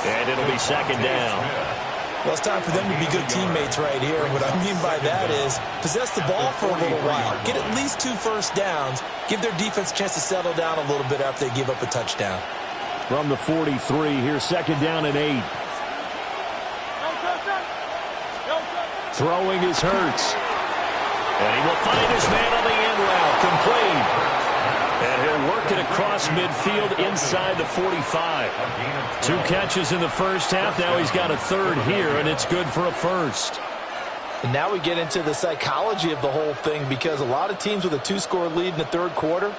And it'll be 2nd down. Well, it's time for them to be good teammates right here. What I mean by that is possess the ball for a little while. Get at least 2 first downs. Give their defense a chance to settle down a little bit after they give up a touchdown. From the 43, here's 2nd down and 8. Throwing is Hurts. And he will find his man on the end route. Complete. And he'll work it across midfield inside the 45. 2 catches in the first half. Now he's got a 3rd here, and it's good for a 1st. And now we get into the psychology of the whole thing, because a lot of teams with a 2-score lead in the 3rd quarter,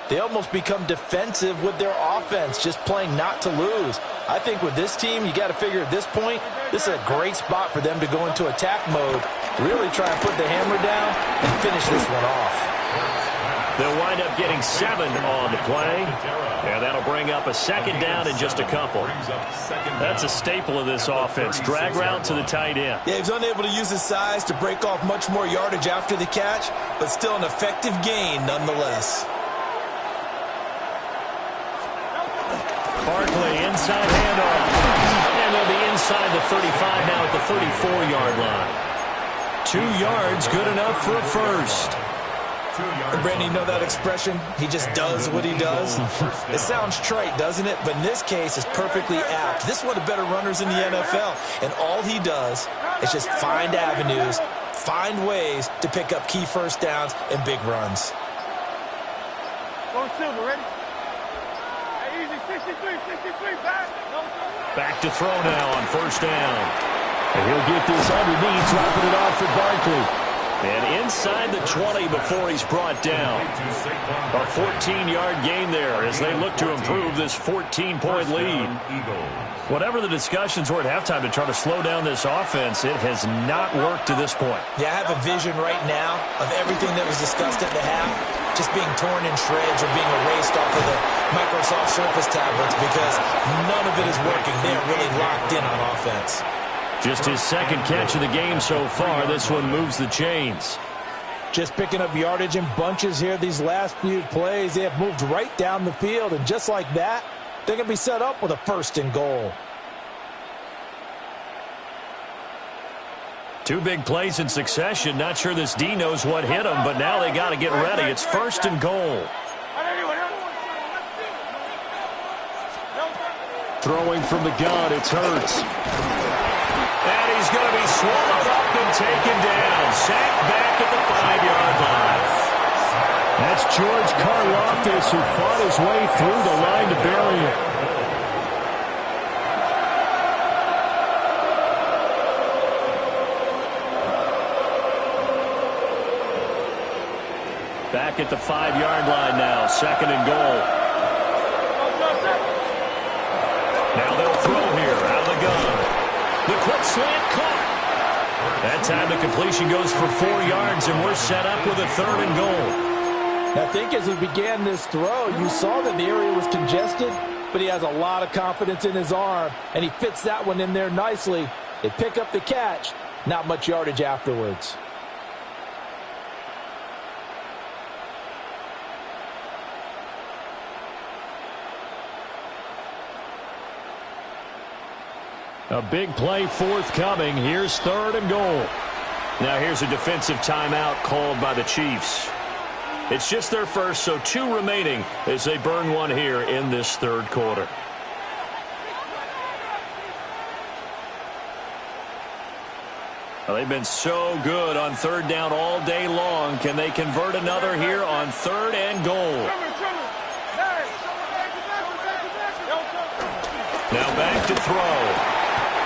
they almost become defensive with their offense, just playing not to lose. I think with this team, you got to figure at this point, this is a great spot for them to go into attack mode, really try and put the hammer down and finish this one off. They'll wind up getting 7 on the play, and that'll bring up a 2nd down in just a couple. That's a staple of this offense. Drag route to the tight end. Yeah, he's unable to use his size to break off much more yardage after the catch, but still an effective gain nonetheless. Barkley, inside handoff. And they'll be inside the 35 now at the 34-yard line. 2 yards, good enough for a 1st. And Brandon, you know that expression? He just does what he does. It sounds trite, doesn't it? But in this case, it's perfectly apt. This is one of the better runners in the NFL. And all he does is just find avenues, find ways to pick up key first downs and big runs. Go Silver, ready? Hey, easy, 63, back. Back to throw now on 1st down. And he'll get this underneath, dropping it off for Barkley. And inside the 20 before he's brought down. A 14-yard gain there as they look to improve this 14-point lead. Whatever the discussions were at halftime to try to slow down this offense, it has not worked to this point. Yeah, I have a vision right now of everything that was discussed at the half just being torn in shreds or being erased off of the Microsoft Surface tablets, because none of it is working. They're really locked in on offense. Just his 2nd catch of the game so far. This one moves the chains. Just picking up yardage in bunches here these last few plays. They have moved right down the field, and just like that, they're going to be set up with a 1st and goal. 2 big plays in succession. Not sure this D knows what hit him, but now they got to get ready. It's 1st and goal. Throwing from the gun, it's Hurts. And he's going to be swallowed up and taken down. Sacked back at the 5-yard line. That's George Karlaftis, who fought his way through the line to bury it. Back at the 5-yard line now, 2nd and goal. Now they'll throw here out of the gun. The quick slant caught. That time the completion goes for 4 yards, and we're set up with a 3rd and goal. I think as he began this throw, you saw that the area was congested, but he has a lot of confidence in his arm, and he fits that one in there nicely. They pick up the catch, not much yardage afterwards. A big play forthcoming. Here's 3rd and goal. Now here's a defensive timeout called by the Chiefs. It's just their first, so 2 remaining as they burn one here in this 3rd quarter. Well, they've been so good on 3rd down all day long. Can they convert another here on 3rd and goal? Now back to throw.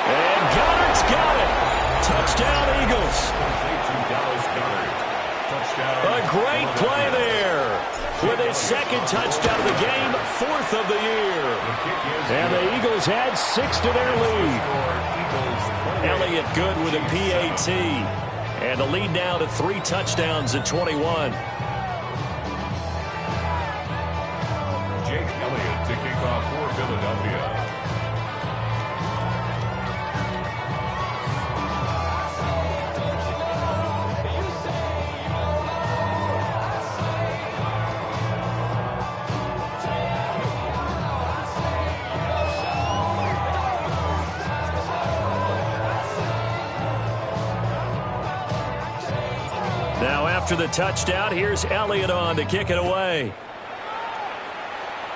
And Goddard's got it. Touchdown, Eagles. A great play there. With his 2nd touchdown of the game, 4th of the year. And the Eagles add 6 to their lead. Elliott good with a PAT. And the lead now to 3 touchdowns at 21. Jake Elliott to kick off for Philadelphia. After the touchdown, here's Elliott on to kick it away.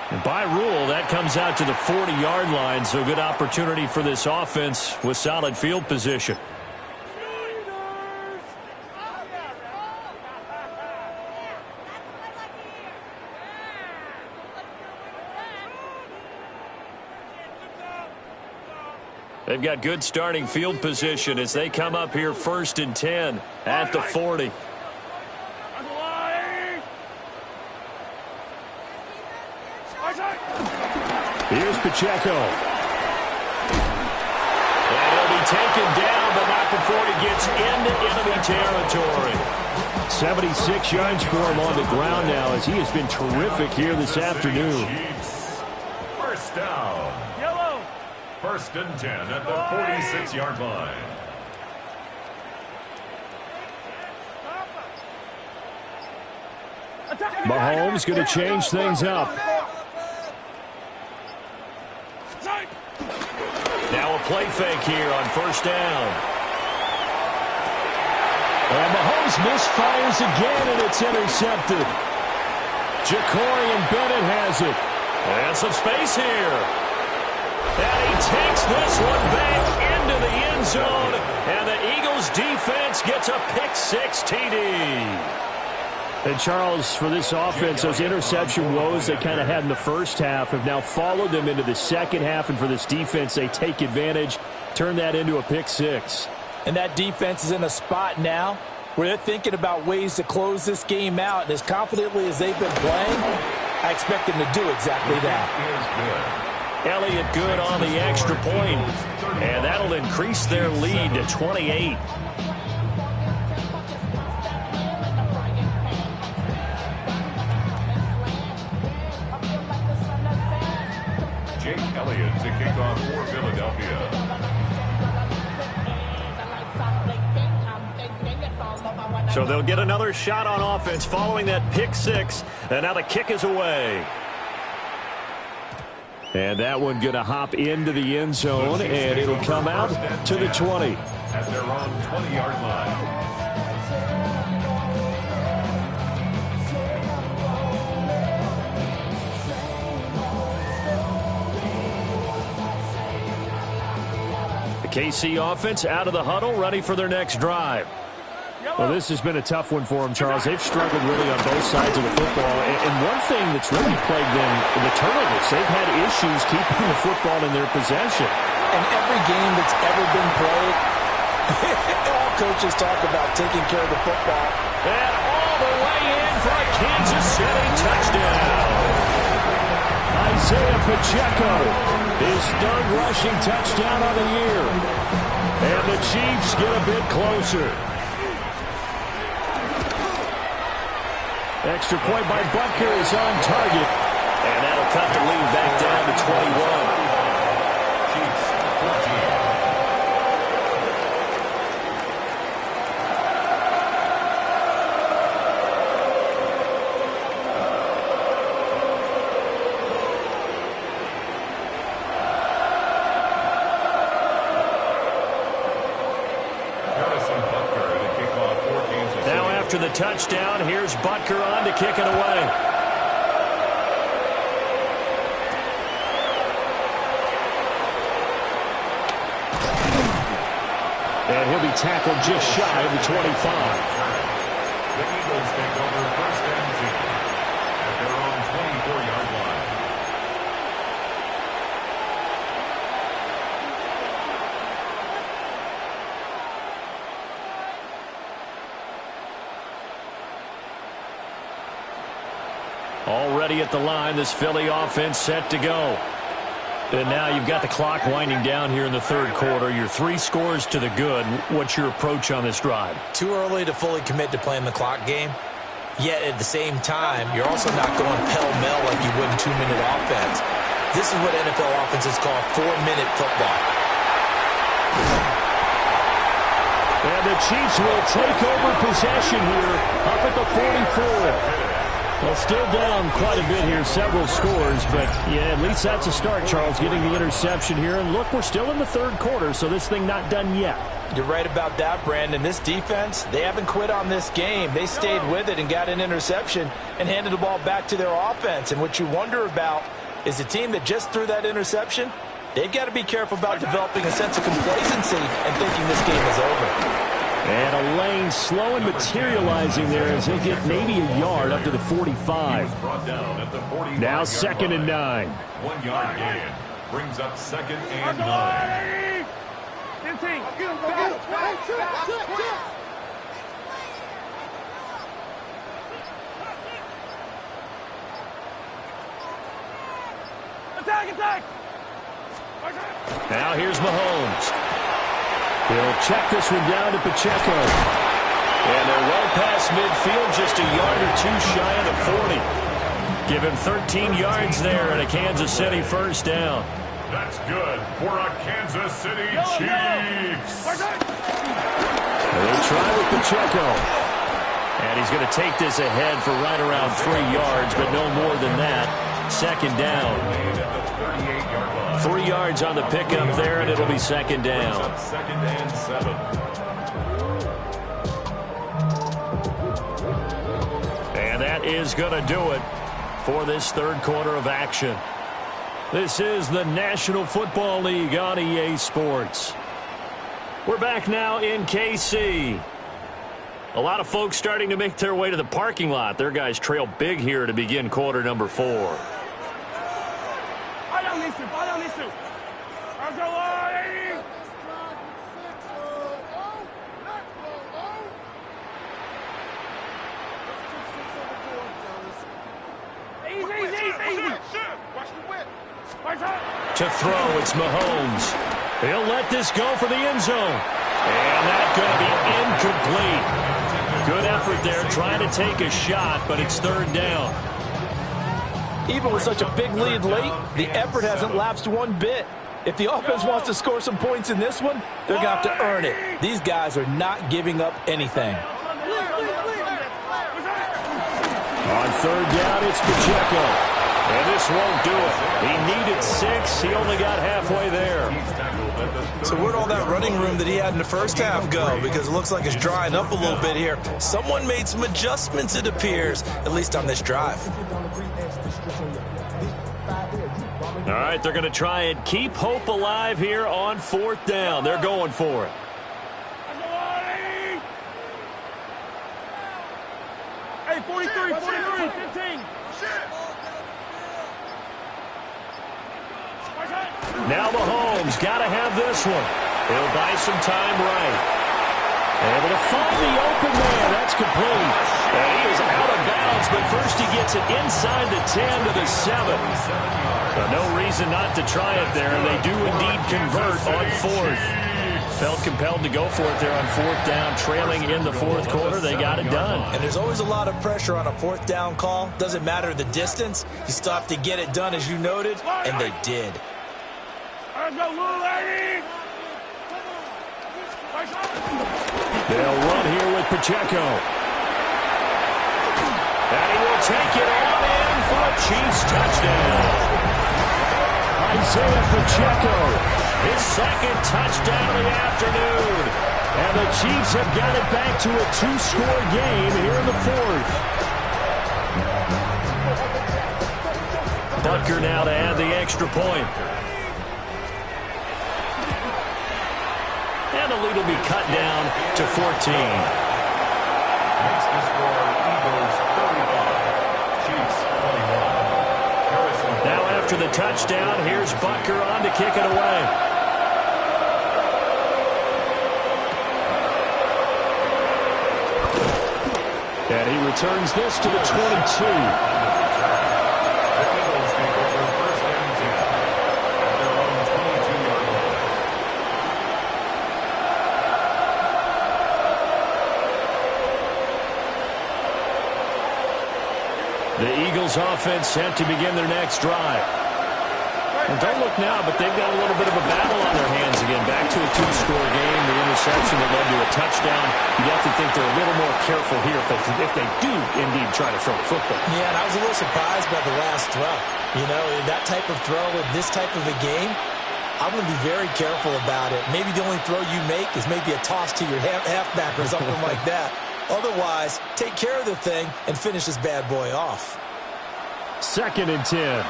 And by rule, that comes out to the 40-yard line, so good opportunity for this offense with solid field position. They've got good starting field position as they come up here 1st and 10 at the 40. Here's Pacheco. And he'll be taken down, but not before he gets into enemy territory. 76 yards for him on the ground now as he has been terrific here this afternoon. First down. Yellow. 1st and 10 at the 46-yard line. Mahomes going to change things up. Now a play fake here on 1st down. And Mahomes misfires again, and it's intercepted. Ja'Cory Bennett has it. And some space here. And he takes this one back into the end zone. And the Eagles defense gets a pick-6 TD. And Charles, for this offense, those interception woes they kind of had in the first half have now followed them into the second half. And for this defense, they take advantage, turn that into a pick-6. And that defense is in a spot now where they're thinking about ways to close this game out. And as confidently as they've been playing, I expect them to do exactly that. Elliott good on the extra point. And that'll increase their lead to 28. Elliott to kick off for Philadelphia. So they'll get another shot on offense following that pick-6, and now the kick is away. And that one going to hop into the end zone, and it'll come out to the 20. At their own 20-yard line. KC offense out of the huddle, ready for their next drive. Well, this has been a tough one for them, Charles. They've struggled really on both sides of the football. And one thing that's really plagued them, the turnovers. They've had issues keeping the football in their possession. And every game that's ever been played, all coaches talk about taking care of the football. And all the way in for a Kansas City touchdown. Isaiah Pacheco, his 3rd rushing touchdown of the year. And the Chiefs get a bit closer. Extra point by Butker is on target. And that'll cut the lead back down to 21. After the touchdown, here's Butker on to kick it away. And he'll be tackled just shy of the 25. The Eagles take over first and 10 at their own 24-yard line. Already at the line, this Philly offense set to go. And now you've got the clock winding down here in the third quarter. Your 3 scores to the good. What's your approach on this drive? Too early to fully commit to playing the clock game. Yet at the same time, you're also not going pell-mell like you would in 2-minute offense. This is what NFL offenses call 4-minute football. And the Chiefs will take over possession here up at the 44. Well, still down quite a bit here, several scores, but yeah, at least that's a start, Charles, getting the interception here. And look, we're still in the third quarter, so this thing not done yet. You're right about that, Brandon. This defense, they haven't quit on this game. They stayed with it and got an interception and handed the ball back to their offense. And what you wonder about is the team that just threw that interception, they've got to be careful about developing a sense of complacency and thinking this game is over. And a lane slow and materializing there as they get maybe a yard up to the 45. Now 2nd and 9. 1 yard gain brings up 2nd and 9. 15. Attack! Now here's Mahomes. He'll check this one down to Pacheco. And they're well past midfield, just a yard or 2 shy of the 40. Give him 13 yards there and a Kansas City first down. That's good for a Kansas City Chiefs. They'll try with Pacheco. And he's going to take this ahead for right around 3 yards, but no more than that. 2nd down. 3 yards on the pickup there, and it'll be 2nd down. 2nd and 7. And that is going to do it for this third quarter of action. This is the National Football League on EA Sports. We're back now in KC. A lot of folks starting to make their way to the parking lot. Their guys trail big here to begin quarter number 4. To throw, it's Mahomes. He'll let this go for the end zone. And that's going to be incomplete. Good effort there trying to take a shot, but it's 3rd down. Even with such a big lead late, the effort hasn't lapsed one bit. If the offense wants to score some points in this one, they're going to have to earn it. These guys are not giving up anything. On 3rd down, it's Pacheco. And this won't do it. He needed 6. He only got halfway there. So where'd all that running room that he had in the first half go? Because it looks like it's drying up a little bit here. Someone made some adjustments, it appears, at least on this drive. All right, they're going to try and keep hope alive here on 4th down. They're going for it. Hey, 43, 15. Now Mahomes got to have this one. He'll buy some time right. Able to find the open man. That's complete. And he is out of bounds, but first he gets it inside the 10 to the 7. So no reason not to try it there, and they do indeed convert on 4th. Felt compelled to go for it there on 4th down, trailing in the 4th quarter. They got it done. And there's always a lot of pressure on a 4th down call. Doesn't matter the distance. You still have to get it done, as you noted, and they did. They'll run here with Pacheco. And he will take it on in for a Chiefs touchdown. Isaiah Pacheco, his 2nd touchdown of the afternoon. And the Chiefs have got it back to a 2-score game here in the 4th. Butker now to add the extra point. And the lead will be cut down to 14. Makes the score Eagles 35, Chiefs 21. Now after the touchdown, here's Butker on to kick it away. And he returns this to the 22. The Eagles offense set to begin their next drive. And don't look now, but they've got a little bit of a battle on their hands again. Back to a 2-score game. The interception that led to a touchdown. You'd have to think they're a little more careful here if they do indeed try to throw the football. Yeah, and I was a little surprised by the last throw. You know, that type of throw with this type of a game, I'm going to be very careful about it. Maybe the only throw you make is maybe a toss to your halfback or something like that. Otherwise, take care of the thing and finish this bad boy off. 2nd and 10.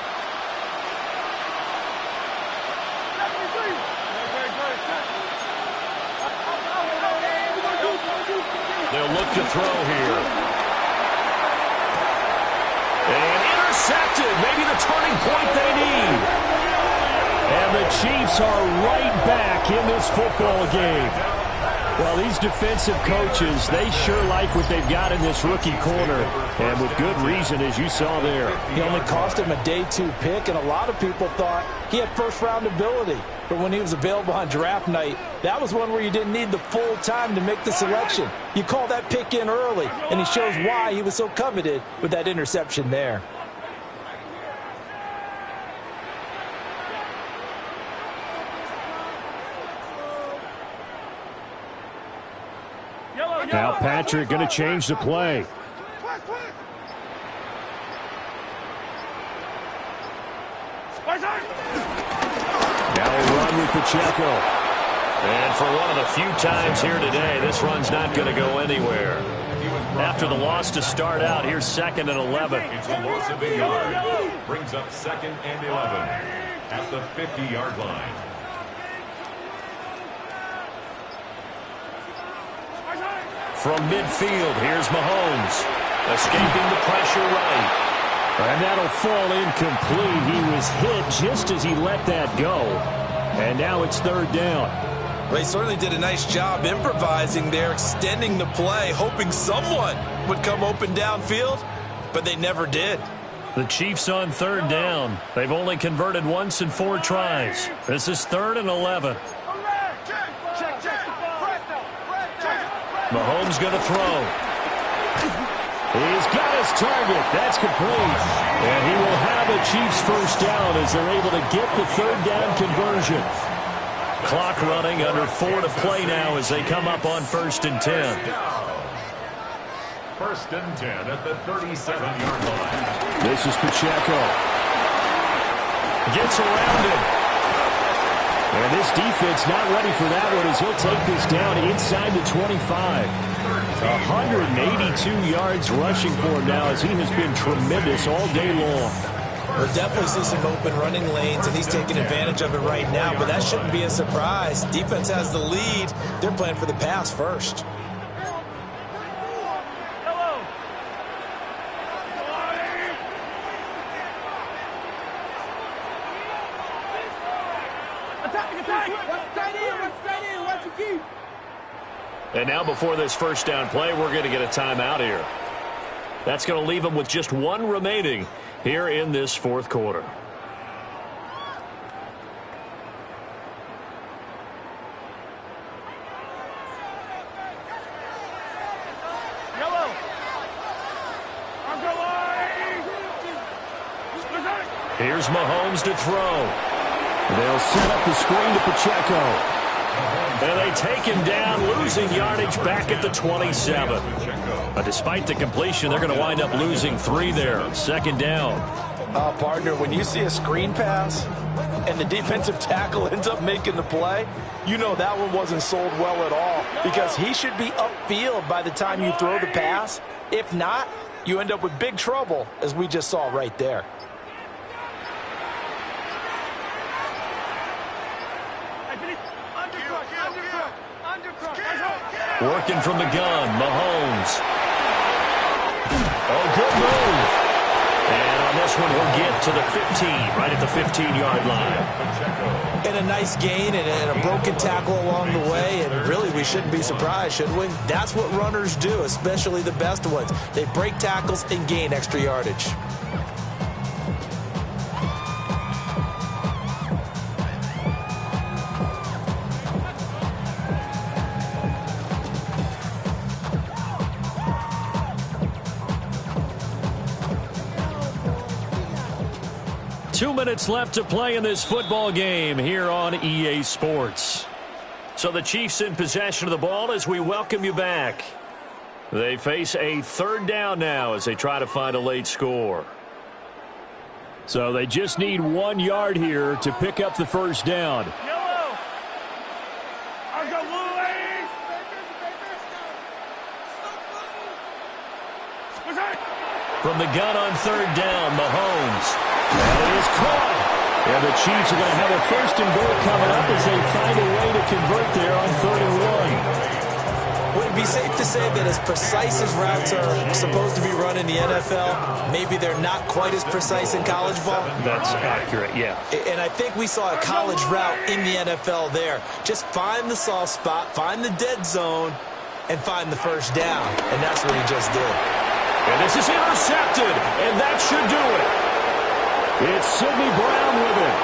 They'll look to throw here. And intercepted. Maybe the turning point they need. And the Chiefs are right back in this football game. Well, these defensive coaches, they sure like what they've got in this rookie corner. And with good reason, as you saw there. He only cost him a day 2 pick, and a lot of people thought he had first-round ability. But when he was available on draft night, that was one where you didn't need the full time to make the selection. You call that pick in early, and he shows why he was so coveted with that interception there. Now Patrick going to change the play. Now a run with Pacheco. And for one of the few times here today, this run's not going to go anywhere. After the loss to start out, here's 2nd and 11. It's a loss of 8 yards. Brings up 2nd and 11 at the 50-yard line. From midfield, here's Mahomes. Escaping the pressure right. And that'll fall incomplete. He was hit just as he let that go. And now it's 3rd down. Well, he certainly did a nice job improvising there, extending the play, hoping someone would come open downfield, but they never did. The Chiefs on 3rd down. They've only converted once in 4 tries. This is 3rd and 11. Mahomes going to throw. He's got his target. That's complete. And he will have a Chiefs first down as they're able to get the 3rd down conversion. Clock running, under 4 to play now as they come up on 1st and 10. 1st and 10 at the 37-yard line. This is Pacheco. Gets around him. And this defense not ready for that one as he'll take this down inside the 25. 182 yards rushing for him now as he has been tremendous all day long. We'll definitely see some open running lanes, and he's taking advantage of it right now, but that shouldn't be a surprise. Defense has the lead. They're playing for the pass first. And now before this first down play, we're going to get a timeout here. That's going to leave them with just 1 remaining here in this 4th quarter. Here's Mahomes to throw. They'll set up the screen to Pacheco. And they take him down, losing yardage back at the 27. But despite the completion, they're going to wind up losing 3 there. 2nd down. Partner, when you see a screen pass and the defensive tackle ends up making the play, you know that one wasn't sold well at all, because he should be upfield by the time you throw the pass. If not, you end up with big trouble, as we just saw right there. Working from the gun, Mahomes. Oh, good move. And on this one, he'll get to the 15, right at the 15-yard line. And a nice gain and a broken tackle along the way, and really we shouldn't be surprised, should we? That's what runners do, especially the best ones. They break tackles and gain extra yardage. Two minutes left to play in this football game here on EA Sports. So the Chiefs in possession of the ball as we welcome you back. They face a 3rd down now as they try to find a late score. So they just need 1 yard here to pick up the 1st down. Yellow. I've got blue legs. From the gun on 3rd down, Mahomes. And it is caught. And the Chiefs are going to have a 1st and goal coming up as they find a way to convert there on 3rd and 1. Would it be safe to say that as precise as routes are supposed to be run in the NFL, maybe they're not quite as precise in college ball? That's accurate, yeah. And I think we saw a college route in the NFL there. Just find the soft spot, find the dead zone, and find the 1st down. And that's what he just did. And this is intercepted, and that should do it. It's Sidney Brown with it.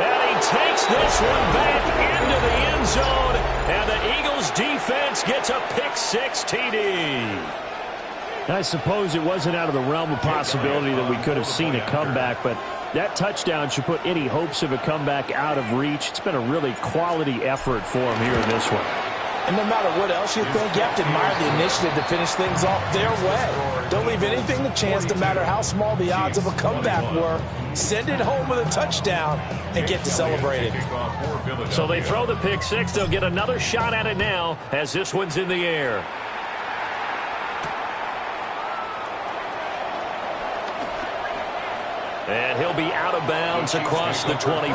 And he takes this one back into the end zone, and the Eagles defense gets a pick-6 TD. I suppose it wasn't out of the realm of possibility that we could have seen a comeback, but that touchdown should put any hopes of a comeback out of reach. It's been a really quality effort for him here in this one. And no matter what else you think, you have to admire the initiative to finish things off their way. Don't leave anything to chance, no matter how small the odds of a comeback were. Send it home with a touchdown and get to celebrate it. So they throw the pick-6. They'll get another shot at it now as this one's in the air. And he'll be out of bounds across the 25.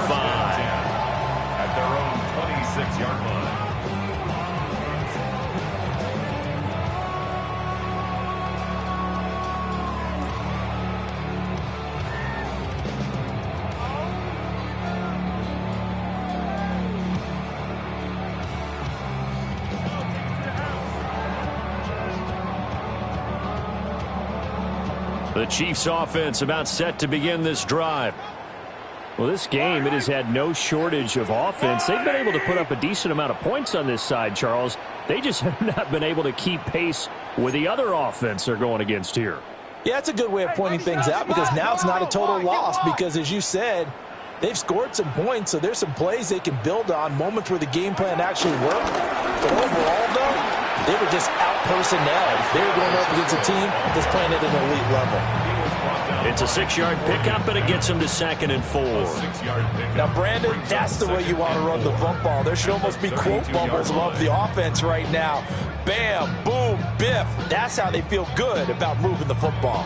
At their own 26-yard line. The Chiefs offense about set to begin this drive. Well, this game, it has had no shortage of offense. They've been able to put up a decent amount of points on this side, Charles. They just have not been able to keep pace with the other offense they're going against here. Yeah, it's a good way of pointing things out, because now it's not a total loss, because as you said, they've scored some points, so there's some plays they can build on, moments where the game plan actually worked. But overall, though, they were just out-personnel. They were going up against a team that's playing at an elite level. It's a 6-yard pickup, and it gets them to 2nd and 4. Now, Brandon, that's the way you want to run the football. There should almost be quote bubbles above the offense right now. Bam, boom, biff. That's how they feel good about moving the football.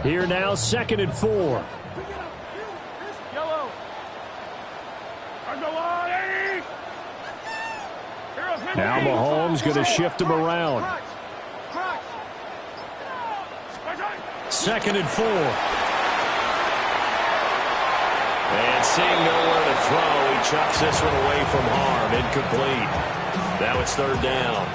Here now, 2nd and 4. Now Mahomes going to shift him around. 2nd and 4. And seeing nowhere to throw, he chucks this one away from harm. Incomplete. Now it's 3rd down.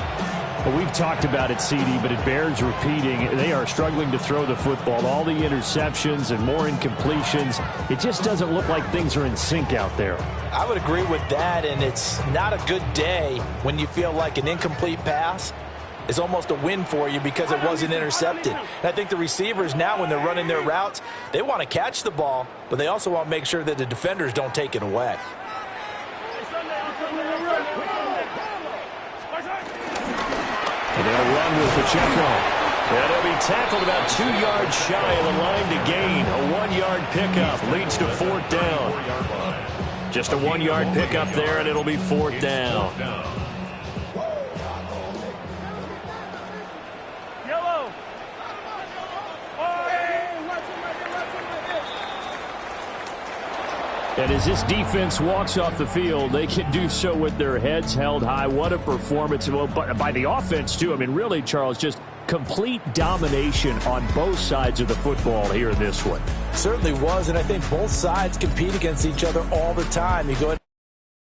Well, we've talked about it, CD, but it bears repeating. They are struggling to throw the football. All the interceptions and more incompletions. It just doesn't look like things are in sync out there. I would agree with that, and it's not a good day when you feel like an incomplete pass is almost a win for you because it wasn't intercepted. And I think the receivers now, when they're running their routes, they want to catch the ball, but they also want to make sure that the defenders don't take it away. And they'll run with Pacheco. And he'll be tackled about 2 yards shy of the line to gain. A 1-yard pickup leads to 4th down. Just a 1-yard pickup there, and it'll be 4th down. Yellow. And as this defense walks off the field, they can do so with their heads held high. What a performance. Well, by the offense, too. I mean, really, Charles, just complete domination on both sides of the football here in this one. Certainly was, and I think both sides compete against each other all the time. You go ahead